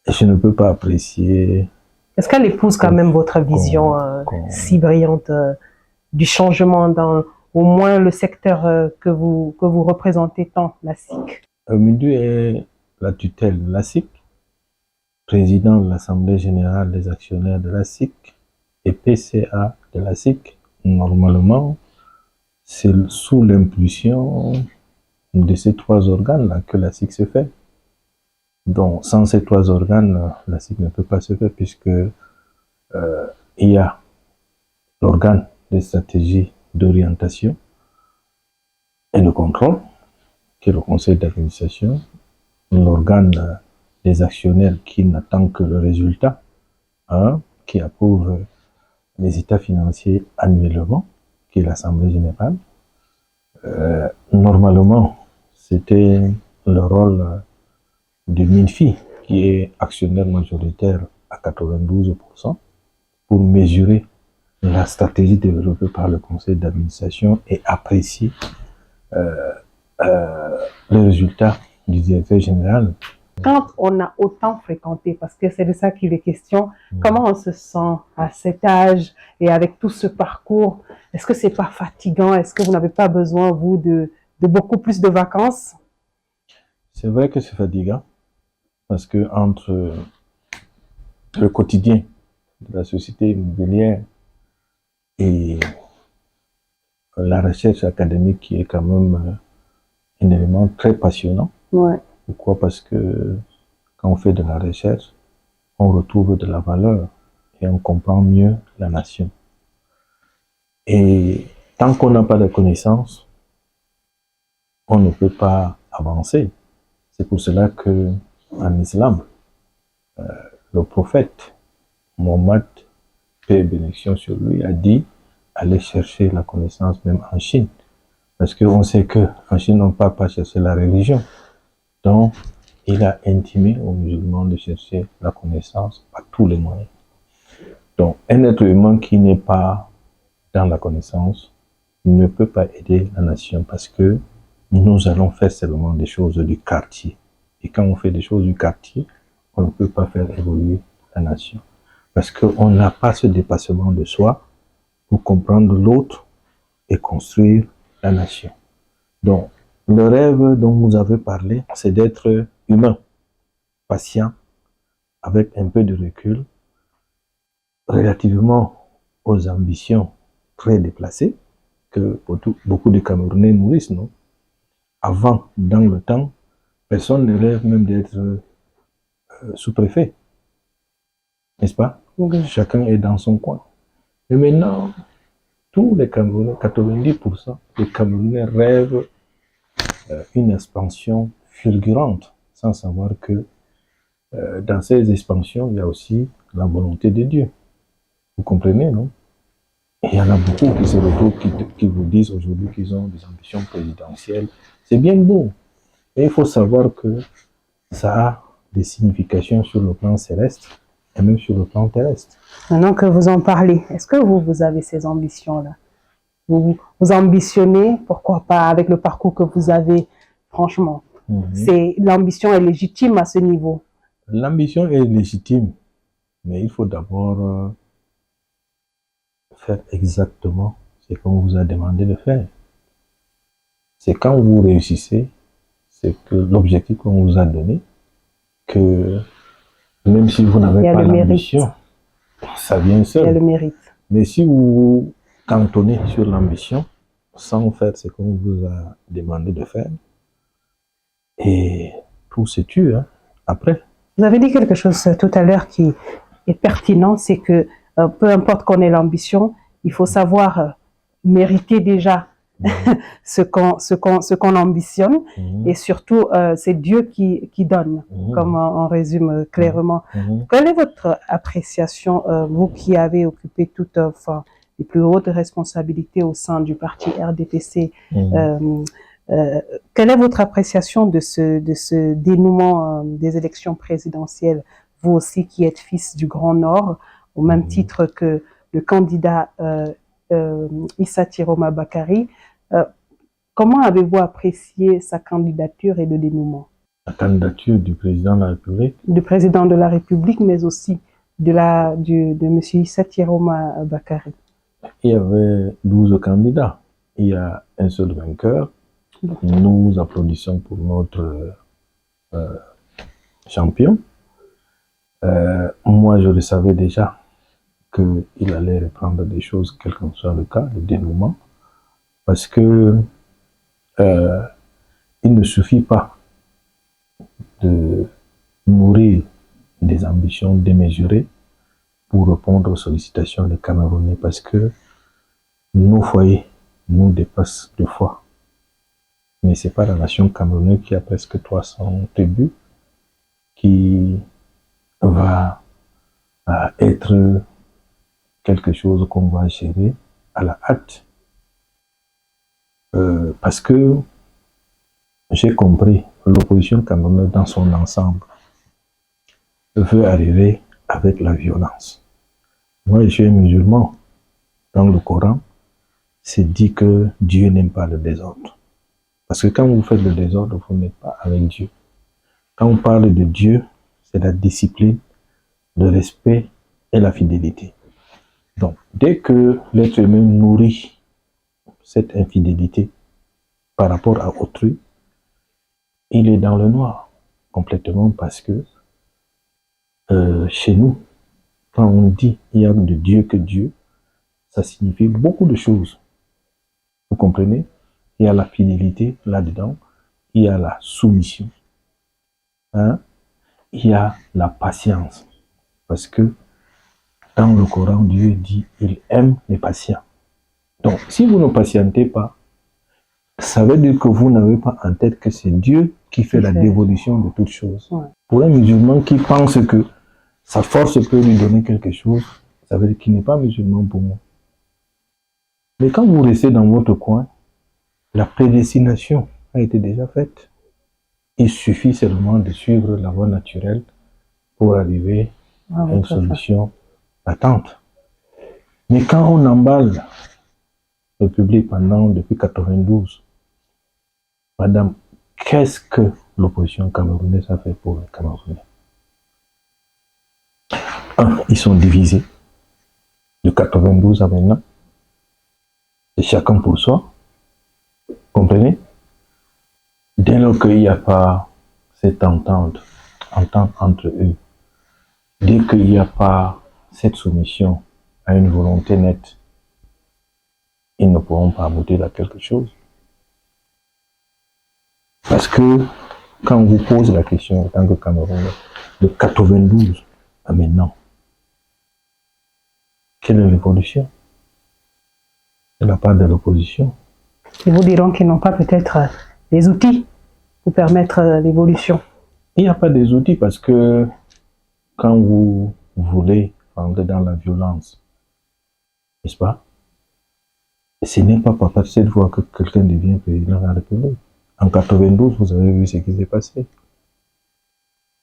et je ne peux pas apprécier... Est-ce qu'elle épouse quand même votre vision si brillante du changement dans au moins le secteur que vous représentez tant, la SIC? Midu est la tutelle de la SIC, président de l'Assemblée générale des actionnaires de la SIC et PCA de la SIC. Normalement, c'est sous l'impulsion de ces trois organes-là que la SIC se fait. Donc, sans ces trois organes, la SIC ne peut pas se faire puisque il y a l'organe de stratégie d'orientation et de contrôle, qui est le conseil d'administration, l'organe des actionnaires qui n'attend que le résultat, qui approuve les états financiers annuellement, qui est l'Assemblée générale. Normalement, c'était le rôle de MINFI, qui est actionnaire majoritaire à 92%, pour mesurer la stratégie développée par le conseil d'administration et apprécier les résultats du directeur général. Quand on a autant fréquenté, parce que c'est de ça qu'il est question, comment on se sent à cet âge et avec tout ce parcours? Est-ce que c'est pas fatigant? Est-ce que vous n'avez pas besoin, vous, de beaucoup plus de vacances? C'est vrai que c'est fatigant, parce que entre le quotidien de la société immobilière et la recherche académique, qui est quand même un élément très passionnant. Ouais. Pourquoi? Parce que quand on fait de la recherche, on retrouve de la valeur et on comprend mieux la nation. Et tant qu'on n'a pas de connaissances, on ne peut pas avancer. C'est pour cela que en islam, le prophète Mohammed, paix et bénédiction sur lui, a dit aller chercher la connaissance même en Chine. Parce qu'on sait qu'en Chine, on ne part pas chercher la religion. Donc, il a intimé aux musulmans de chercher la connaissance par tous les moyens. Donc, un être humain qui n'est pas dans la connaissance ne peut pas aider la nation parce que nous allons faire seulement des choses du quartier. Et quand on fait des choses du quartier, on ne peut pas faire évoluer la nation. Parce qu'on n'a pas ce dépassement de soi pour comprendre l'autre et construire la nation. Donc, le rêve dont vous avez parlé, c'est d'être humain, patient, avec un peu de recul, relativement aux ambitions très déplacées que beaucoup de Camerounais nourrissent, non? Avant, dans le temps, personne ne rêve même d'être sous-préfet, n'est-ce pas? Oui. Chacun est dans son coin. Mais maintenant, tous les Camerounais, 90% des Camerounais rêvent une expansion fulgurante, sans savoir que dans ces expansions, il y a aussi la volonté de Dieu. Vous comprenez, non? Et il y en a beaucoup qui se retrouvent, qui vous disent aujourd'hui qu'ils ont des ambitions présidentielles. C'est bien beau. Et il faut savoir que ça a des significations sur le plan céleste et même sur le plan terrestre. Maintenant que vous en parlez, est-ce que vous avez ces ambitions-là? Vous ambitionnez, pourquoi pas, avec le parcours que vous avez, franchement? L'ambition est légitime à ce niveau. L'ambition est légitime, mais il faut d'abord faire exactement ce qu'on vous a demandé de faire. C'est quand vous réussissez, c'est que l'objectif qu'on vous a donné, que même si vous n'avez pas l'ambition, ça vient seul. Il y a le mérite. Mais si vous vous cantonnez sur l'ambition, sans faire ce qu'on vous a demandé de faire, et tout se tue après. Vous avez dit quelque chose tout à l'heure qui est pertinent, c'est que peu importe qu'on ait l'ambition, il faut savoir mériter déjà ce qu'on ambitionne, et surtout c'est Dieu qui donne, comme on résume clairement. Quelle est votre appréciation, vous qui avez occupé toutes les plus hautes responsabilités au sein du parti RDPC, quelle est votre appréciation de ce dénouement des élections présidentielles, vous aussi qui êtes fils du Grand Nord, au même titre que le candidat Issa Tiroma Bakari? Comment avez-vous apprécié sa candidature et le dénouement? La candidature du président de la République? Du président de la République, mais aussi de M. Issa Tiroma Bakari. Il y avait 12 candidats. Il y a un seul vainqueur. Nous applaudissons pour notre champion. Moi, je le savais déjà qu'il allait reprendre des choses, quel qu'en soit le cas, le dénouement, parce que il ne suffit pas de nourrir des ambitions démesurées pour répondre aux sollicitations des Camerounais, parce que nos foyers nous dépassent 2 fois. Mais ce n'est pas la nation camerounaise qui a presque 300 tribus qui va être quelque chose qu'on va gérer à la hâte. Parce que j'ai compris, l'opposition camerounaise dans son ensemble veut arriver avec la violence. Moi, je suis musulman. Dans le Coran, c'est dit que Dieu n'aime pas le désordre. Parce que quand vous faites le désordre, vous n'êtes pas avec Dieu. Quand on parle de Dieu, c'est la discipline, le respect et la fidélité. Donc, dès que l'être humain nourrit cette infidélité par rapport à autrui, il est dans le noir complètement, parce que chez nous, quand on dit il y a de Dieu que Dieu, ça signifie beaucoup de choses. Vous comprenez? Il y a la fidélité là-dedans, il y a la soumission, il y a la patience, parce que dans le Coran, Dieu dit il aime les patients. Donc, si vous ne patientez pas, ça veut dire que vous n'avez pas en tête que c'est Dieu qui fait la dévolution de toutes choses. Ouais. Pour un musulman qui pense que sa force peut lui donner quelque chose, ça veut dire qu'il n'est pas musulman pour moi. Mais quand vous restez dans votre coin, la prédestination a été déjà faite. Il suffit seulement de suivre la voie naturelle pour arriver à une solution latente. Mais quand on emballe le public depuis 92, madame, qu'est-ce que l'opposition camerounaise a fait pour les Camerounais? Ils sont divisés de 92 à maintenant, et chacun pour soi. Comprenez? Dès lors qu'il n'y a pas cette entente entre eux, dès qu'il n'y a pas cette soumission à une volonté nette, ils ne pourront pas aboutir à quelque chose. Parce que quand on vous pose la question en tant que Camerounais, de 92 à maintenant, quelle est l'évolution de la part de l'opposition? Ils vous diront qu'ils n'ont pas peut-être les outils pour permettre l'évolution. Il n'y a pas des outils, parce que quand vous voulez rentrer dans la violence, n'est-ce pas? Ce n'est pas par cette voie que quelqu'un devient président de la République. En 92, vous avez vu ce qui s'est passé.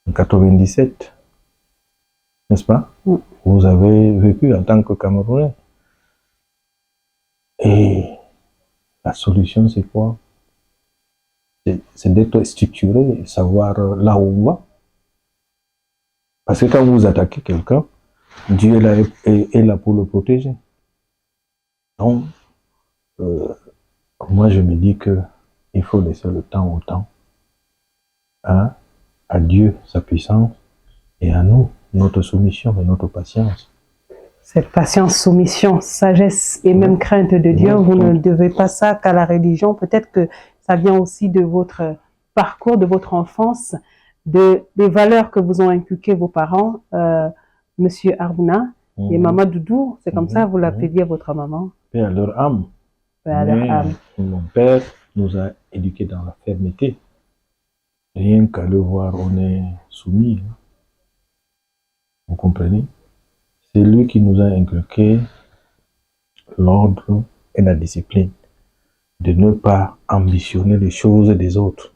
En 97, n'est-ce pas? Vous avez vécu en tant que Camerounais. Et la solution, c'est quoi? c'est d'être structuré, savoir là où on va. Parce que quand vous attaquez quelqu'un, Dieu est là pour le protéger. Donc, moi je me dis que il faut laisser le temps au temps. Hein? À Dieu sa puissance et à nous notre soumission et notre patience. Cette patience, soumission, sagesse et même crainte de Dieu, vous ne devez pas ça qu'à la religion. Peut-être que ça vient aussi de votre parcours, de votre enfance, des valeurs que vous ont inculquées vos parents, Monsieur Harouna et Maman Doudou. C'est comme ça vous l'appeliez votre maman. Et à leur âme. Mon père nous a éduqués dans la fermeté. Rien qu'à le voir, on est soumis. Vous comprenez? C'est lui qui nous a inculqué l'ordre et la discipline, de ne pas ambitionner les choses des autres.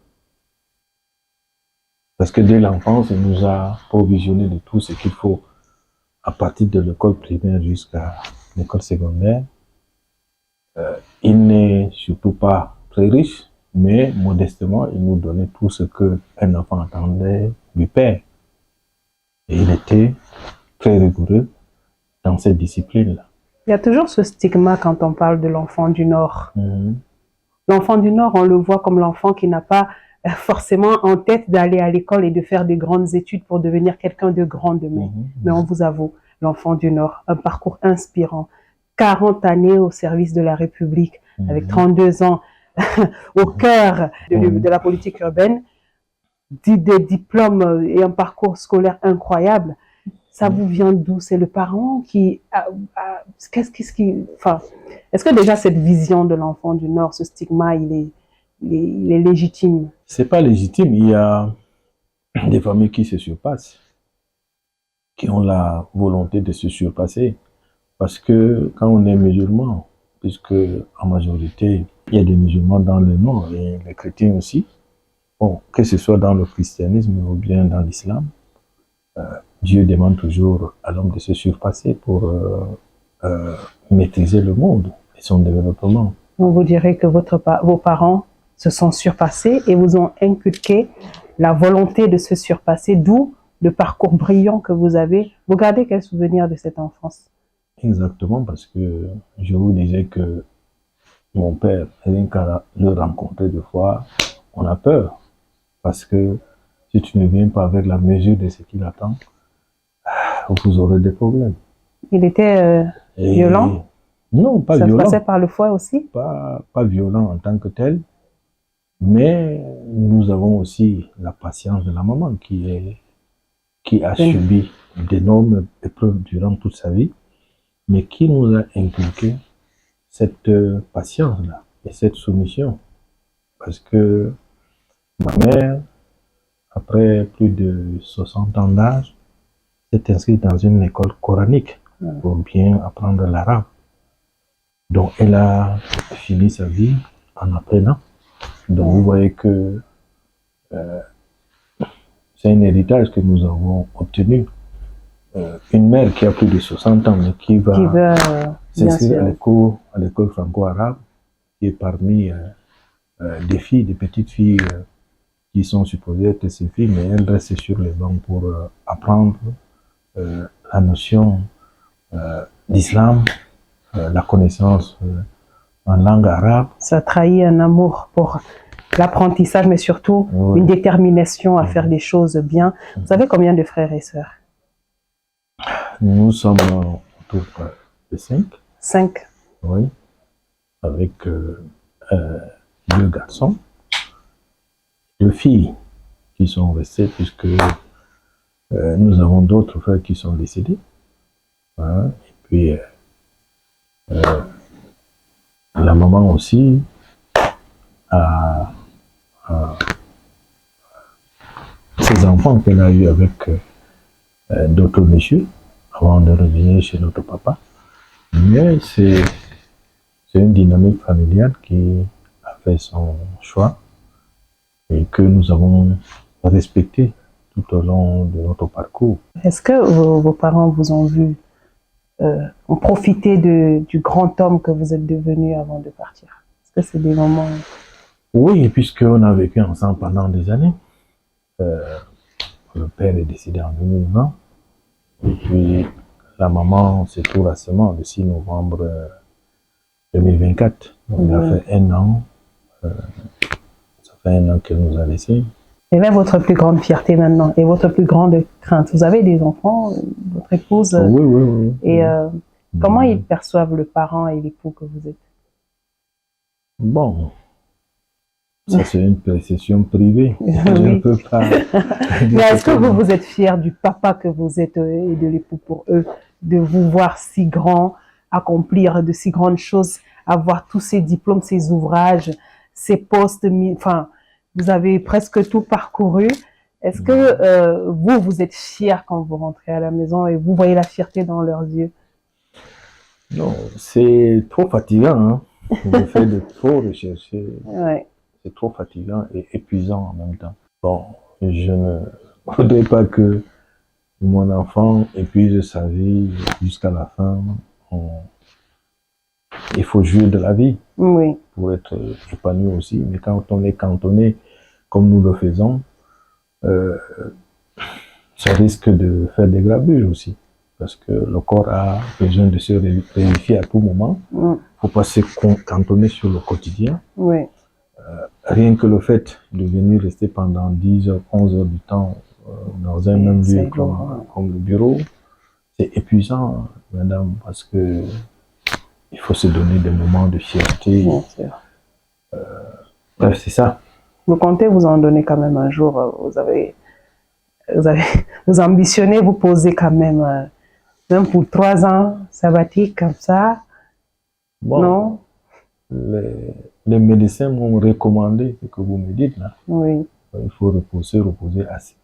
Parce que dès l'enfance, il nous a provisionné de tout ce qu'il faut à partir de l'école primaire jusqu'à l'école secondaire. Il n'est surtout pas très riche, mais modestement, il nous donnait tout ce qu'un enfant attendait du père. Et il était très rigoureux dans cette discipline-là. Il y a toujours ce stigma quand on parle de l'enfant du Nord. L'enfant du Nord, on le voit comme l'enfant qui n'a pas forcément en tête d'aller à l'école et de faire de grandes études pour devenir quelqu'un de grand demain. Mais on vous avoue, l'enfant du Nord, un parcours inspirant, 40 années au service de la République, avec 32 ans au cœur de la politique urbaine, des diplômes et un parcours scolaire incroyable. Ça vous vient d'où? C'est le parent qui... est-ce que déjà cette vision de l'enfant du Nord, ce stigma, il est légitime? C'est pas légitime. Il y a des familles qui se surpassent, qui ont la volonté de se surpasser. Parce que quand on est musulman, puisque en majorité, il y a des musulmans dans le Nord et les chrétiens aussi, bon, que ce soit dans le christianisme ou bien dans l'islam, Dieu demande toujours à l'homme de se surpasser pour maîtriser le monde et son développement. On vous dirait que vos parents se sont surpassés et vous ont inculqué la volonté de se surpasser, d'où le parcours brillant que vous avez. Vous gardez quel souvenir de cette enfance? Exactement, parce que je vous disais que mon père, rien qu'à le rencontrer deux fois, on a peur. Parce que si tu ne viens pas avec la mesure de ce qu'il attend, vous aurez des problèmes. Il était violent? Non, pas violent. Ça se passait par le foie aussi? Pas violent en tant que tel, mais nous avons aussi la patience de la maman qui a subi d'énormes épreuves durant toute sa vie, mais qui nous a inculqué cette patience-là et cette soumission. Parce que ma mère, après plus de 60 ans d'âge, s'est inscrite dans une école coranique pour bien apprendre l'arabe. Donc elle a fini sa vie en apprenant. Donc vous voyez que c'est un héritage que nous avons obtenu. Une mère qui a plus de 60 ans, mais qui va s'inscrire à l'école franco-arabe, qui est parmi des filles, des petites filles qui sont supposées être ses filles, mais elle reste sur les bancs pour apprendre la notion d'islam, la connaissance en langue arabe. Ça trahit un amour pour l'apprentissage, mais surtout une détermination à faire des choses bien. Vous avez combien de frères et sœurs? Nous sommes autour de 5. 5? Oui, avec 2 garçons, 2 filles qui sont restées, puisque nous avons d'autres frères qui sont décédés. Hein. Et puis, la maman aussi a ses enfants qu'elle a eu avec d'autres messieurs avant de revenir chez notre papa. Mais c'est une dynamique familiale qui a fait son choix et que nous avons respecté tout au long de notre parcours. Est-ce que vos parents vous ont vu, ont profité du grand homme que vous êtes devenu avant de partir? Est-ce que c'est des moments... Oui, puisqu'on a vécu ensemble pendant des années. Le père est décédé en 2020. Et puis, la maman, c'est tout récemment, le 6 novembre 2024. Donc, il a fait un an. Ça fait un an qu'elle nous a laissés. Quelle est votre plus grande fierté maintenant et votre plus grande crainte? Vous avez des enfants, votre épouse? Oui. Et comment ils perçoivent le parent et l'époux que vous êtes? Bon, ça c'est une perception privée. Oui. Je ne peux pas. Mais est-ce que vous êtes fier du papa que vous êtes et de l'époux pour eux, de vous voir si grand, accomplir de si grandes choses, avoir tous ces diplômes, ces ouvrages, ces postes, enfin, vous avez presque tout parcouru. Est-ce que vous êtes fier quand vous rentrez à la maison et vous voyez la fierté dans leurs yeux? Non, c'est trop fatigant, hein. Le fait de trop rechercher, Ouais. c'est trop fatigant et épuisant en même temps. Bon, je ne voudrais pas que mon enfant épuise sa vie jusqu'à la fin. Il faut jouir de la vie Oui. pour être épanoui aussi. Mais quand on est cantonné comme nous le faisons, ça risque de faire des gravures aussi. Parce que le corps a besoin de se vérifier à tout moment. Il ne faut pas se cantonner sur le quotidien. Oui. Rien que le fait de venir rester pendant 10 heures, 11 heures du temps dans un même lieu comme le bureau, c'est épuisant, madame, parce que il faut se donner des moments de fierté. Bien sûr. Bref, c'est ça. Vous comptez vous en donner quand même un jour. Vous ambitionnez, vous posez quand même, même pour 3 ans sabbatiques comme ça. Bon, non? Les médecins m'ont recommandé ce que vous me dites là. Oui. Il faut reposer assez.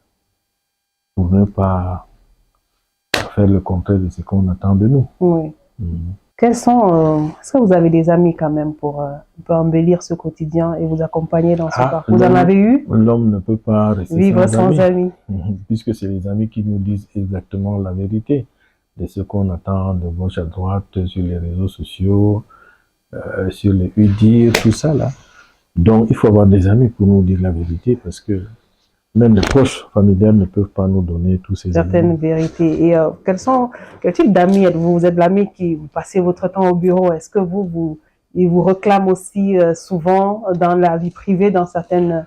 Pour ne pas faire le contraire de ce qu'on attend de nous. Oui. Quels sont, est-ce que vous avez des amis quand même pour embellir ce quotidien et vous accompagner dans ce parcours? Vous en avez eu? L'homme ne peut pas rester vivre sans amis. Puisque c'est les amis qui nous disent exactement la vérité de ce qu'on attend de gauche à droite sur les réseaux sociaux, sur les dire, tout ça là. Donc il faut avoir des amis pour nous dire la vérité parce que même les proches familiales ne peuvent pas nous donner tous ces certaines vérités. Et quel type d'amis êtes-vous? Vous êtes l'ami qui vous passez votre temps au bureau. Est-ce que ils vous réclament aussi souvent dans la vie privée, dans certaines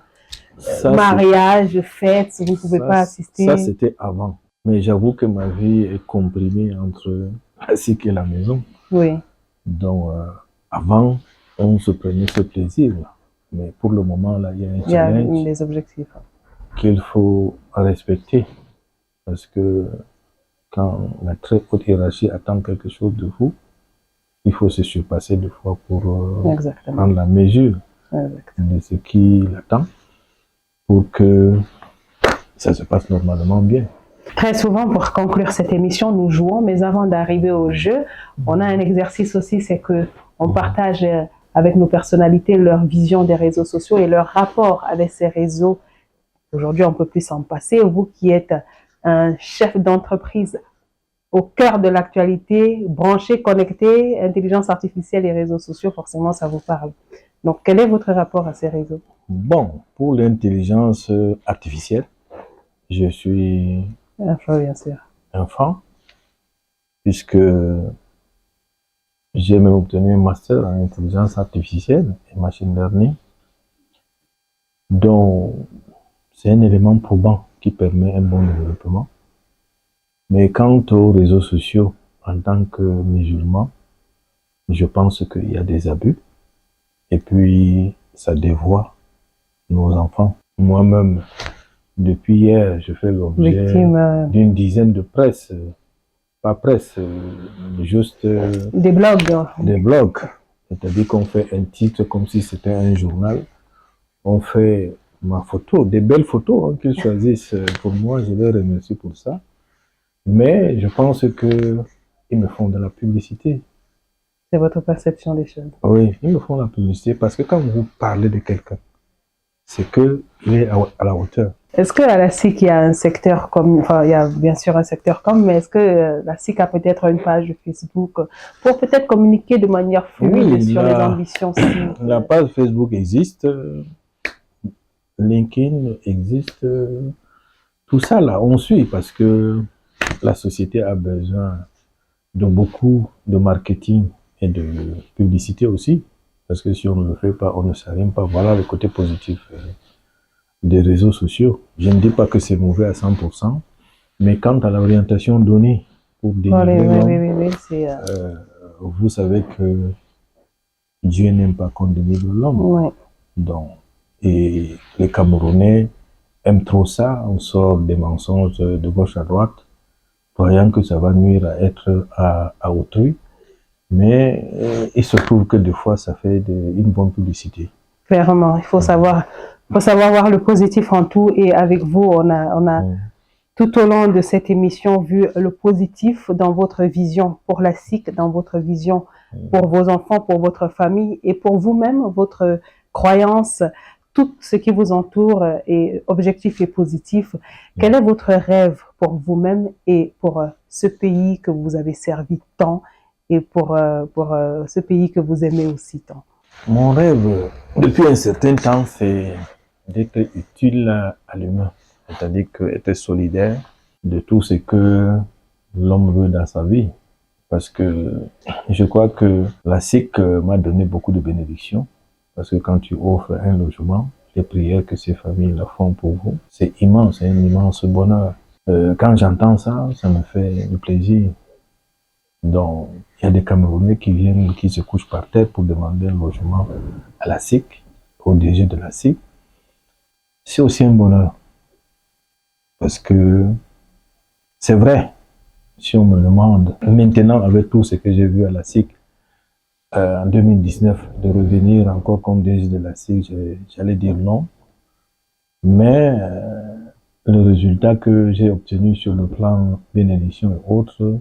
mariages, fêtes, vous ne pouvez pas assister? Ça, c'était avant. Mais j'avoue que ma vie est comprimée entre la SIC et la maison. Oui. Donc, avant, on se prenait ce plaisir-là. Mais pour le moment, là, il y a un challenge. Il y a des objectifs qu'il faut respecter. Parce que quand la très haute hiérarchie attend quelque chose de vous, il faut se surpasser deux fois pour prendre la mesure de ce qui l'attend pour que ça se passe normalement bien. Très souvent, pour conclure cette émission, nous jouons, mais avant d'arriver au jeu, on a un exercice aussi, c'est que on partage avec nos personnalités leur vision des réseaux sociaux et leur rapport avec ces réseaux. Aujourd'hui, on ne peut plus s'en passer. Vous qui êtes un chef d'entreprise au cœur de l'actualité, branché, connecté, intelligence artificielle et réseaux sociaux, forcément, ça vous parle. Donc, quel est votre rapport à ces réseaux? Bon, pour l'intelligence artificielle, je suis bien sûr. Enfant, puisque j'ai même obtenu un master en intelligence artificielle et machine learning. Donc, c'est un élément probant qui permet un bon développement. Mais quant aux réseaux sociaux, en tant que musulman, je pense qu'il y a des abus. Et puis, ça dévoie nos enfants. Moi-même, depuis hier, je fais l'objet d'une dizaine de presse. Pas presse, juste... des blogs. Des blogs. C'est-à-dire qu'on fait un titre comme si c'était un journal. On fait ma photo, des belles photos qu'ils choisissent pour moi. Je les remercie pour ça. Mais je pense qu'ils me font de la publicité. C'est votre perception des choses. Oui, ils me font de la publicité parce que quand vous parlez de quelqu'un, c'est qu'il est à la hauteur. Est-ce qu'à la SIC, il y a un secteur comme, enfin, il y a bien sûr un secteur comme, mais est-ce que la SIC a peut-être une page Facebook pour peut-être communiquer de manière fluide Oui, sur les ambitions SIC? la page Facebook existe, LinkedIn existe, tout ça là, on suit parce que la société a besoin de beaucoup de marketing et de publicité aussi. Parce que si on ne le fait pas, on ne s'arrime pas. Voilà le côté positif des réseaux sociaux. Je ne dis pas que c'est mauvais à 100%, mais quant à l'orientation donnée pour délivrer l'homme, vous savez que Dieu n'aime pas qu'on délivre l'homme. Ouais. Donc, et les Camerounais aiment trop ça. On sort des mensonges de gauche à droite, croyant que ça va nuire à autrui. Mais il se trouve que des fois, ça fait une bonne publicité. Clairement, il faut savoir voir le positif en tout. Et avec vous, on a tout au long de cette émission vu le positif dans votre vision pour la SIC, dans votre vision pour vos enfants, pour votre famille et pour vous-même, votre croyance, tout ce qui vous entoure est objectif et positif. Quel est votre rêve pour vous-même et pour ce pays que vous avez servi tant et pour ce pays que vous aimez aussi tant? Mon rêve, depuis un certain temps, c'est d'être utile à l'humain, c'est-à-dire être solidaire de tout ce que l'homme veut dans sa vie. Parce que je crois que la SIC m'a donné beaucoup de bénédictions. Parce que quand tu offres un logement, les prières que ces familles la font pour vous, c'est immense, c'est un immense bonheur. Quand j'entends ça, ça me fait du plaisir. Donc, il y a des Camerounais qui viennent, qui se couchent par terre pour demander un logement à la SIC, au DG de la SIC. C'est aussi un bonheur. Parce que c'est vrai, si on me demande maintenant, avec tout ce que j'ai vu à la SIC, en 2019, de revenir encore comme DG de la SIC, j'allais dire non. Mais le résultat que j'ai obtenu sur le plan bénédiction et autres,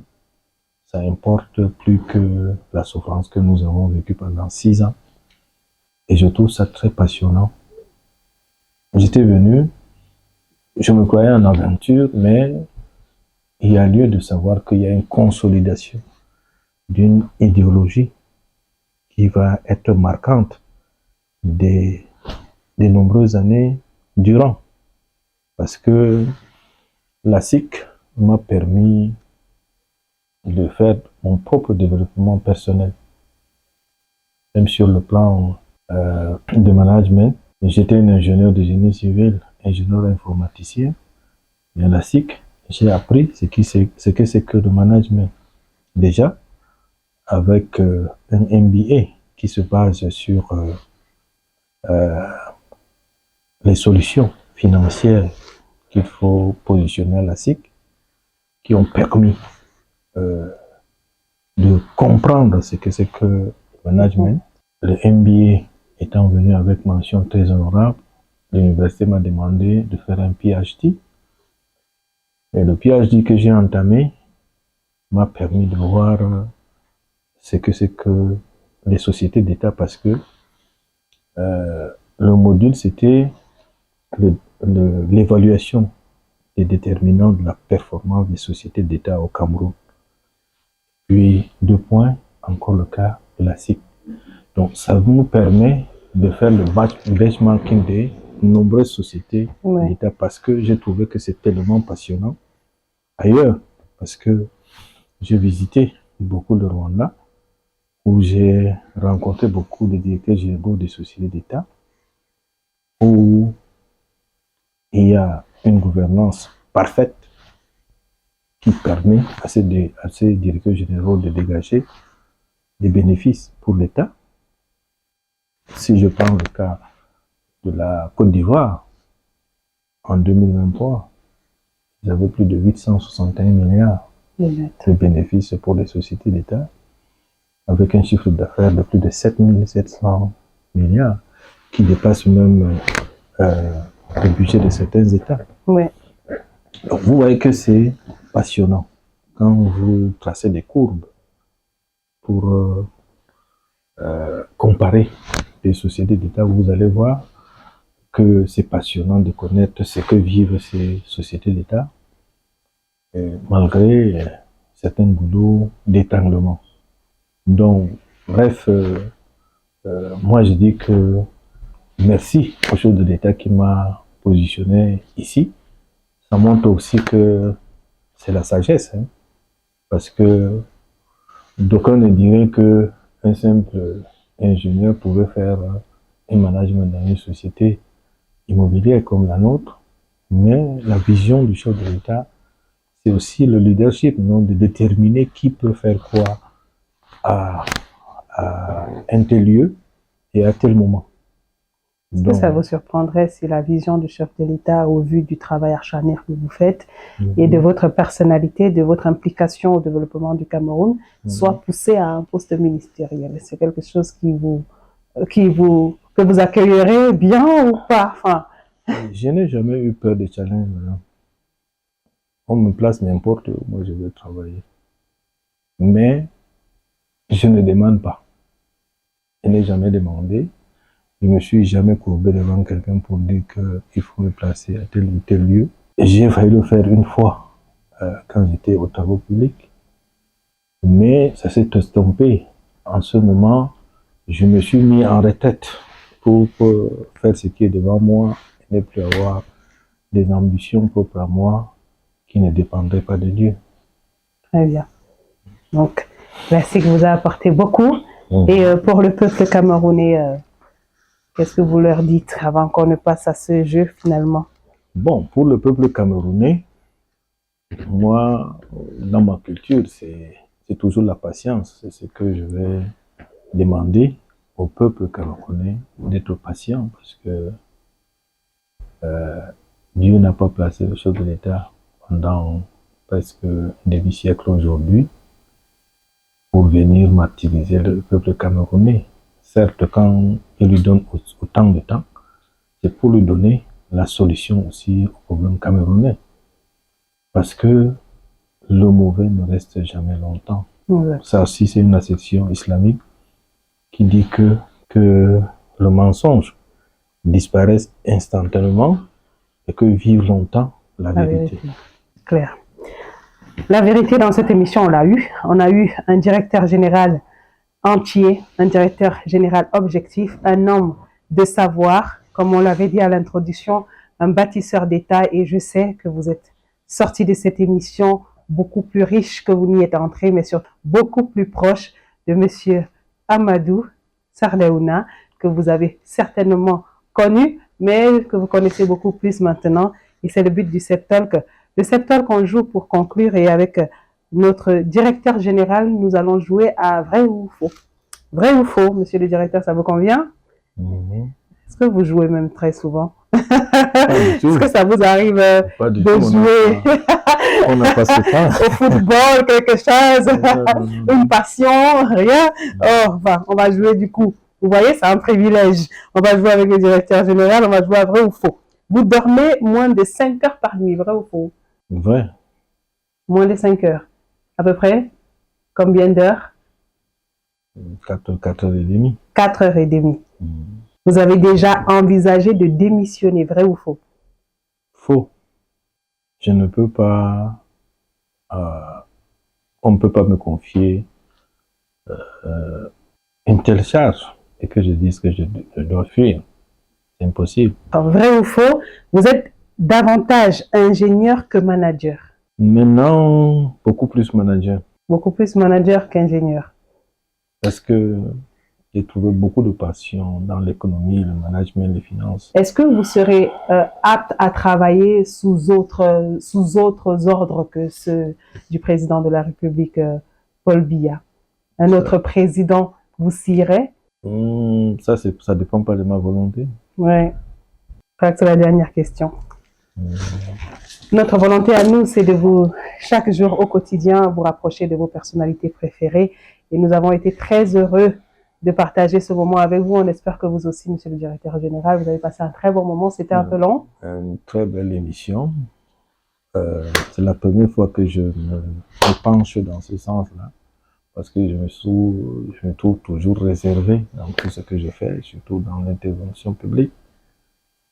ça importe plus que la souffrance que nous avons vécue pendant 6 ans. Et je trouve ça très passionnant. J'étais venu, je me croyais en aventure, mais il y a lieu de savoir qu'il y a une consolidation d'une idéologie qui va être marquante des nombreuses années durant. Parce que la SIC m'a permis de faire mon propre développement personnel. Même sur le plan de management, j'étais un ingénieur de génie civil, ingénieur informaticien. Mais à la SIC, j'ai appris ce que c'est que le management. Déjà, avec un MBA qui se base sur les solutions financières qu'il faut positionner à la SIC, qui ont permis de comprendre ce que c'est que le management. Le MBA étant venu avec mention très honorable, l'université m'a demandé de faire un PhD. Et le PhD que j'ai entamé m'a permis de voir ce que c'est que les sociétés d'État, parce que le module, c'était l'évaluation des déterminants de la performance des sociétés d'État au Cameroun. Puis, 2 points, encore le cas de la SIC. Donc, ça nous permet de faire le benchmarking des nombreuses sociétés d'État, parce que j'ai trouvé que c'est tellement passionnant. Ailleurs, parce que j'ai visité beaucoup le Rwanda, où j'ai rencontré beaucoup de directeurs généraux des sociétés d'État, où il y a une gouvernance parfaite qui permet à ces directeurs généraux de dégager des bénéfices pour l'État. Si je prends le cas de la Côte d'Ivoire, en 2023, ils avaient plus de 861 milliards de bénéfices pour les sociétés d'État, avec un chiffre d'affaires de plus de 7700 milliards, qui dépasse même le budget de certains États. Oui. Donc vous voyez que c'est passionnant quand vous tracez des courbes pour comparer les sociétés d'État. Vous allez voir que c'est passionnant de connaître ce que vivent ces sociétés d'État, malgré certains boulots d'étranglement. Donc, bref, moi je dis que merci au chef de l'État qui m'a positionné ici. Ça montre aussi que c'est la sagesse, hein, parce que d'aucuns ne diraient que un simple ingénieur pouvait faire un management dans une société immobilière comme la nôtre, mais la vision du chef de l'État, c'est aussi le leadership, non, de déterminer qui peut faire quoi à un tel lieu et à tel moment. Est-ce que ça vous surprendrait si la vision du chef de l'État, au vu du travail acharné que vous faites et de votre personnalité, de votre implication au développement du Cameroun, soit poussée à un poste ministériel? C'est quelque chose que vous accueillerez bien ou pas? Enfin... Je n'ai jamais eu peur de challenge. Là. On me place n'importe où, moi je vais travailler. Mais je ne demande pas. Je n'ai jamais demandé. Je ne me suis jamais courbé devant quelqu'un pour dire qu'il faut me placer à tel ou tel lieu. J'ai failli le faire une fois quand j'étais aux travaux publics. Mais ça s'est estompé. En ce moment, je me suis mis en retraite pour faire ce qui est devant moi et ne plus avoir des ambitions propres à moi qui ne dépendraient pas de Dieu. Très bien. Donc, classique vous a apporté beaucoup. Et pour le peuple camerounais, qu'est-ce que vous leur dites avant qu'on ne passe à ce jeu finalement? Bon, pour le peuple camerounais, moi, dans ma culture, c'est toujours la patience. C'est ce que je vais demander au peuple camerounais, d'être patient, parce que Dieu n'a pas placé le chef de l'État pendant presque un demi-siècle aujourd'hui pour venir martyriser le peuple camerounais. Certes, quand il lui donne autant de temps, c'est pour lui donner la solution aussi au problème camerounais. Parce que le mauvais ne reste jamais longtemps. Ouais. Ça aussi, c'est une acception islamique qui dit que le mensonge disparaisse instantanément et que vive longtemps la vérité. Claire. La vérité dans cette émission, on l'a eu. On a eu un directeur général entier, un directeur général objectif, un homme de savoir, comme on l'avait dit à l'introduction, un bâtisseur d'État, et je sais que vous êtes sorti de cette émission beaucoup plus riche que vous n'y êtes entré, mais surtout beaucoup plus proche de Monsieur Amadou Sarleouna, que vous avez certainement connu, mais que vous connaissez beaucoup plus maintenant. Et c'est le but du Step Talk. Le Step Talk qu'on joue pour conclure, et avec notre directeur général, nous allons jouer à vrai ou faux. Vrai ou faux, monsieur le directeur, ça vous convient? Est-ce que vous jouez même très souvent? Est-ce que ça vous arrive de jouer on n'a pas ce temps. au football, quelque chose, une passion, rien? Oh, enfin, on va jouer du coup. Vous voyez, c'est un privilège. On va jouer avec le directeur général, on va jouer à vrai ou faux. Vous dormez moins de 5 heures par nuit, vrai ou faux? Vrai. Moins de 5 heures. À peu près combien d'heures? 4h30. 4h30. Vous avez déjà envisagé de démissionner, vrai ou faux? Faux. Je ne peux pas... on ne peut pas me confier une telle charge et que je dise que je dois fuir. C'est impossible. Alors, vrai ou faux, vous êtes davantage ingénieur que manager? Maintenant, beaucoup plus manager. Beaucoup plus manager qu'ingénieur. Parce que j'ai trouvé beaucoup de passion dans l'économie, le management, les finances. Est-ce que vous serez apte à travailler sous autres ordres que ceux du président de la République, Paul Biya? Un autre président vous scirait? Ça dépend pas de ma volonté. Oui. C'est la dernière question. Notre volonté à nous, c'est de vous, chaque jour au quotidien, vous rapprocher de vos personnalités préférées. Et nous avons été très heureux de partager ce moment avec vous. On espère que vous aussi, monsieur le directeur général, vous avez passé un très bon moment. C'était un peu long. Une très belle émission. C'est la première fois que je me penche dans ce sens-là. Parce que je me trouve toujours réservé dans tout ce que je fais, surtout dans l'intervention publique.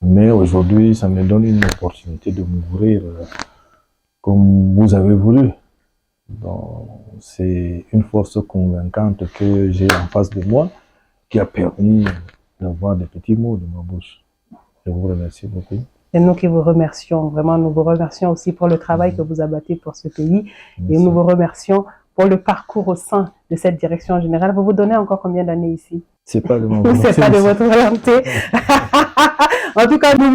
Mais aujourd'hui, ça me donne une opportunité de m'ouvrir comme vous avez voulu. Donc, c'est une force convaincante que j'ai en face de moi qui a permis d'avoir des petits mots de ma bouche. Je vous remercie beaucoup. C'est nous qui vous remercions. Vraiment, nous vous remercions aussi pour le travail que vous abattez pour ce pays. Merci. Et nous vous remercions pour le parcours au sein de cette direction générale. Vous vous donnez encore combien d'années ici? C'est pas de mon volonté. C'est pas de votre volonté. En tout cas, nous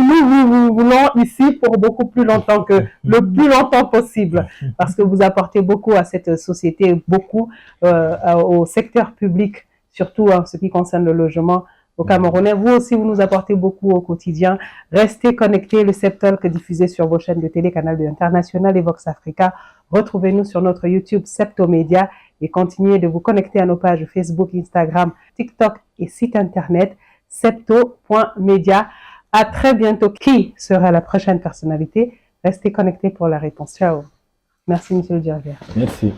vous voulons ici pour beaucoup plus longtemps que le plus longtemps possible, parce que vous apportez beaucoup à cette société, beaucoup au secteur public, surtout en ce qui concerne le logement au Camerounais. Vous aussi, vous nous apportez beaucoup au quotidien. Restez connectés, le Septalk diffusé sur vos chaînes de télé, Canal de International et Vox Africa. Retrouvez-nous sur notre YouTube Septomédia et continuez de vous connecter à nos pages Facebook, Instagram, TikTok et site internet septo.media. À très bientôt. Qui sera la prochaine personnalité? Restez connectés pour la réponse. Ciao. Merci, monsieur le directeur. Merci.